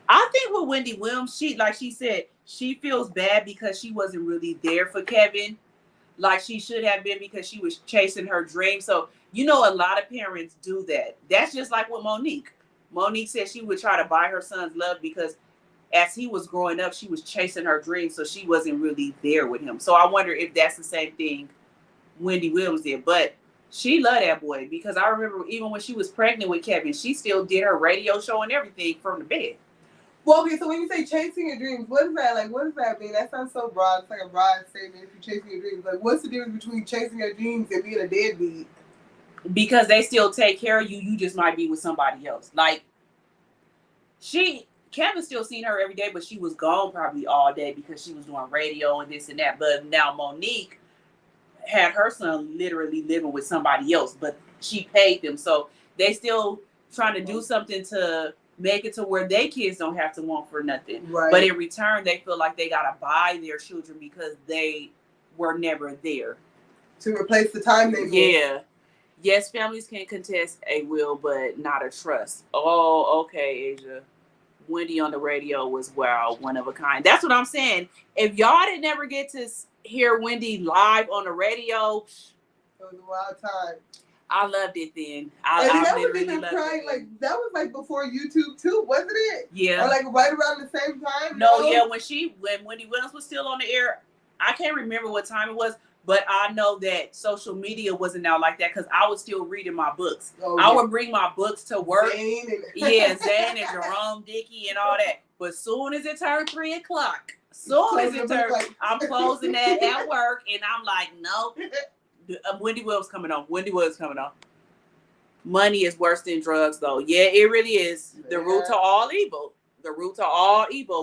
Speaker 1: I think with Wendy Williams, she said, she feels bad because she wasn't really there for Kevin like she should have been because she was chasing her dream. So, you know, a lot of parents do that. That's just like with Monique. Monique said she would try to buy her son's love because as he was growing up, she was chasing her dream, so she wasn't really there with him. So I wonder if that's the same thing Wendy Williams did. But she loved that boy because I remember even when she was pregnant with Kevin, she still did her radio show and everything from the bed.
Speaker 2: Well, okay, so when you say chasing your dreams, what is that? Like, what does that mean? That sounds so broad. It's like a broad statement if you're chasing your dreams. Like, what's the difference between chasing your dreams and being a deadbeat?
Speaker 1: Because they still take care of you. You just might be with somebody else. Like, Kevin still seen her every day, but she was gone probably all day because she was doing radio and this and that. But now Monique had her son literally living with somebody else, but she paid them. So they still trying to do something to make it to where their kids don't have to want for nothing. Right. But in return, they feel like they got to buy their children because they were never there.
Speaker 2: To replace the time they missed.
Speaker 1: Yes, families can contest a will, but not a trust. Oh, okay, Asia. Wendy on the radio was, wow, one of a kind. That's what I'm saying. If y'all didn't ever get to hear Wendy live on the radio,
Speaker 2: it was a wild time.
Speaker 1: I loved it then.
Speaker 2: And
Speaker 1: I
Speaker 2: that was
Speaker 1: literally
Speaker 2: even
Speaker 1: loved
Speaker 2: crying,
Speaker 1: it.
Speaker 2: like that was like before YouTube too, wasn't it?
Speaker 1: Yeah.
Speaker 2: Or like right around the same time?
Speaker 1: No, yeah, when Wendy Williams was still on the air, I can't remember what time it was, but I know that social media wasn't out like that because I was still reading my books. I would bring my books to work. Zane and Jerome Dickey and all that. But soon as it turned 3 o'clock, I'm closing that at work, and I'm like, nope. Wendy Williams coming on. Money is worse than drugs, though. Yeah, it really is. The root to all evil.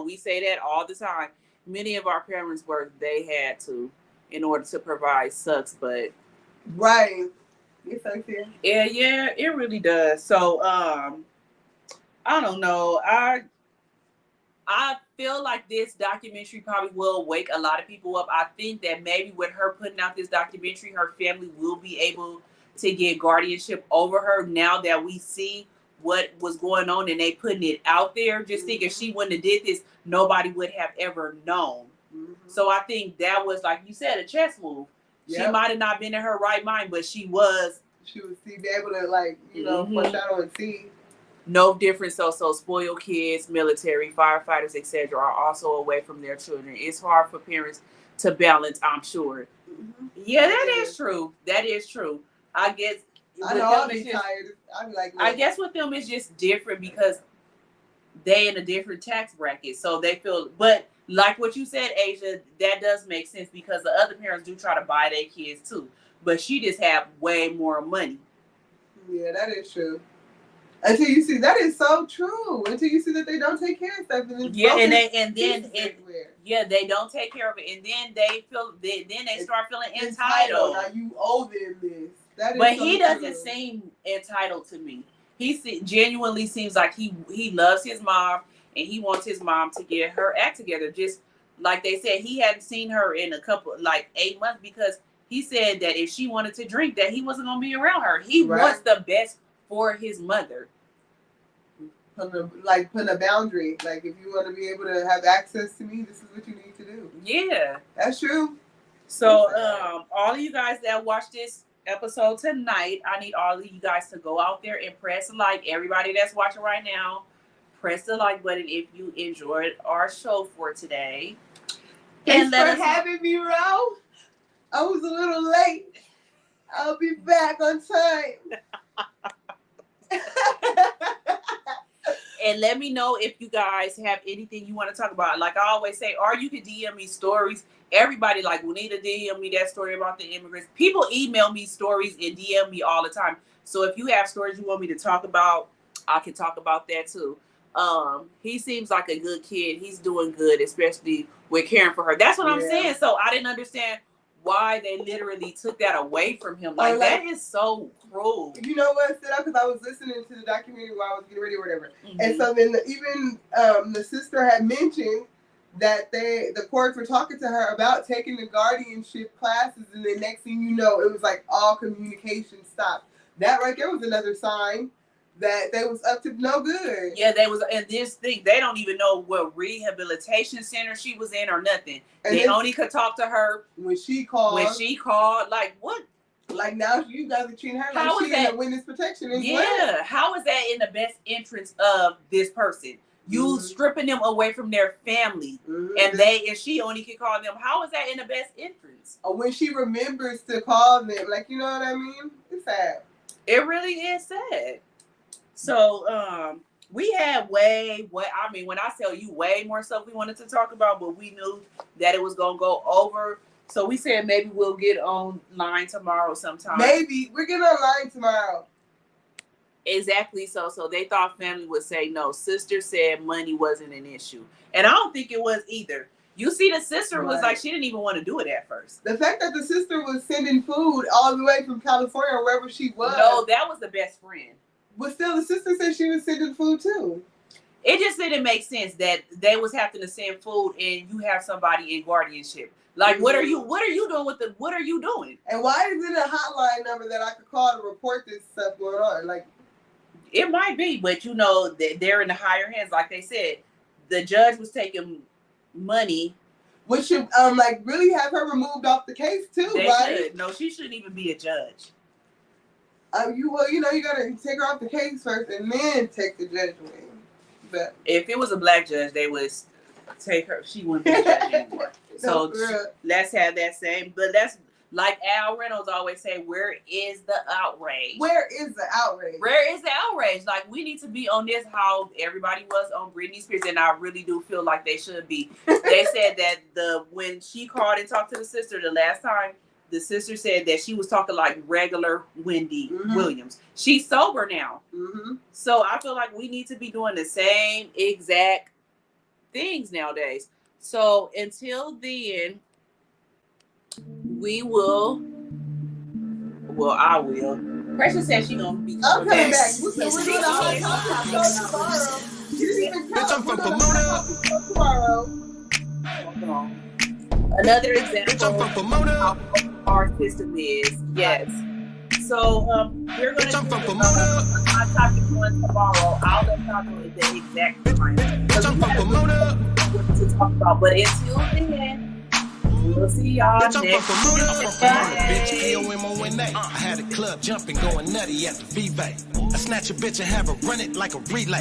Speaker 1: We say that all the time. Many of our parents worked, they had to, in order to provide sucks, but
Speaker 2: right. It's unfair.
Speaker 1: Yeah, it really does. So I don't know. I feel like this documentary probably will wake a lot of people up. I think that maybe with her putting out this documentary, her family will be able to get guardianship over her now that we see what was going on and they putting it out there. Just think if she wouldn't have did this, nobody would have ever known. So I think that was, like you said, a chess move. Yep. She might have not been in her right mind, but she was.
Speaker 2: She would be able to, like, you know, foreshadow and see.
Speaker 1: No difference. So spoiled kids, military, firefighters, etc. are also away from their children. It's hard for parents to balance, I'm sure. Yeah, that is true. I guess.
Speaker 2: I know I'll be tired. I'm like,
Speaker 1: I guess with them it's just different because they in a different tax bracket, so they feel. But like what you said, Asia, that does make sense because the other parents do try to buy their kids too, but she just have way more money.
Speaker 2: Yeah, that is true. Until you see that is so true. Until you see that they don't take care of stuff, and
Speaker 1: they don't take care of it, and then they feel. Then they start feeling entitled.
Speaker 2: Now you owe them this.
Speaker 1: But he doesn't seem entitled to me. He genuinely seems like he loves his mom and he wants his mom to get her act together. Just like they said, he hadn't seen her in a couple, like 8 months, because he said that if she wanted to drink, that he wasn't going to be around her. He wants the best for his mother.
Speaker 2: Putting a boundary. Like, if you want to be able to have access to me, this is what you need to do.
Speaker 1: Yeah.
Speaker 2: That's true.
Speaker 1: So, all of you guys that watch this episode tonight, I need all of you guys to go out there and press like. Everybody that's watching right now, press the like button if you enjoyed our show for today.
Speaker 2: Thanks for having me, Ro. I was a little late. I'll be back on time.
Speaker 1: And let me know if you guys have anything you want to talk about. Like I always say, or you can DM me stories. Everybody like Juanita DM me that story about the immigrants. People email me stories and DM me all the time. So if you have stories you want me to talk about, I can talk about that too. He seems like a good kid. He's doing good, especially with caring for her. That's what I'm saying. So I didn't understand why they literally took that away from him. Like that is so cruel.
Speaker 2: You know what stood out? Because I was listening to the documentary while I was getting ready or whatever. And so then the sister had mentioned that the courts were talking to her about taking the guardianship classes, and then next thing you know, it was like all communication stopped. That right there was another sign that they was up to no good.
Speaker 1: Yeah, they was, and this thing, they don't even know what rehabilitation center she was in or nothing. And they only could talk to her
Speaker 2: when she called.
Speaker 1: Like what?
Speaker 2: Like now you guys are treating her like she's in witness protection.
Speaker 1: Yeah, how is that in the best interest of this person? You stripping them away from their family, and she only can call them. How is that in the best interest?
Speaker 2: Or when she remembers to call them, like, you know what I mean? It's sad.
Speaker 1: It really is sad. So we had when I tell you way more stuff we wanted to talk about, but we knew that it was gonna go over. So we said maybe we'll get online tomorrow sometime.
Speaker 2: Maybe we're getting online tomorrow.
Speaker 1: Exactly. So they thought family would say no. Sister said money wasn't an issue, and I don't think it was either. You see, the sister was like, she didn't even want to do it at first.
Speaker 2: The fact that the sister was sending food all the way from California or wherever she was.
Speaker 1: No, that was the best friend.
Speaker 2: But still, the sister said she was sending food too.
Speaker 1: It just didn't make sense that they was having to send food and you have somebody in guardianship. Like, what are you doing with the? What are you doing?
Speaker 2: And why is it a hotline number that I could call to report this stuff going on? Like,
Speaker 1: it might be, but you know that they're in the higher hands. Like they said, the judge was taking money.
Speaker 2: Which should like really have her removed off the case too,
Speaker 1: They
Speaker 2: right?
Speaker 1: should. No, she shouldn't even be a judge.
Speaker 2: You gotta take her off the case first and then take the judge away. But
Speaker 1: if it was a black judge, they would take her. She wouldn't be a judge anymore. So let's have that same. But that's like Al Reynolds always say, where is the outrage?
Speaker 2: Where is the outrage?
Speaker 1: Where is the outrage? Like, we need to be on this how everybody was on Britney Spears, and I really do feel like they should be. They said that when she called and talked to the sister the last time, the sister said that she was talking like regular Wendy Williams. She's sober now. So I feel like we need to be doing the same exact things nowadays. So until then, we will. Well, I will. Precious said she's gonna be.
Speaker 2: I'm coming back. We're doing the whole podcast tomorrow. You didn't even tell us. We're gonna tomorrow.
Speaker 1: Another example of how our system is. Yes. So we're gonna do a topic one tomorrow. I'll let y'all know the exact time. What to talk about. But until then, we'll see y'all next
Speaker 12: Bitch, I had a club jumping, going nutty at the V-Bay. I snatch a bitch and have her run it like a relay.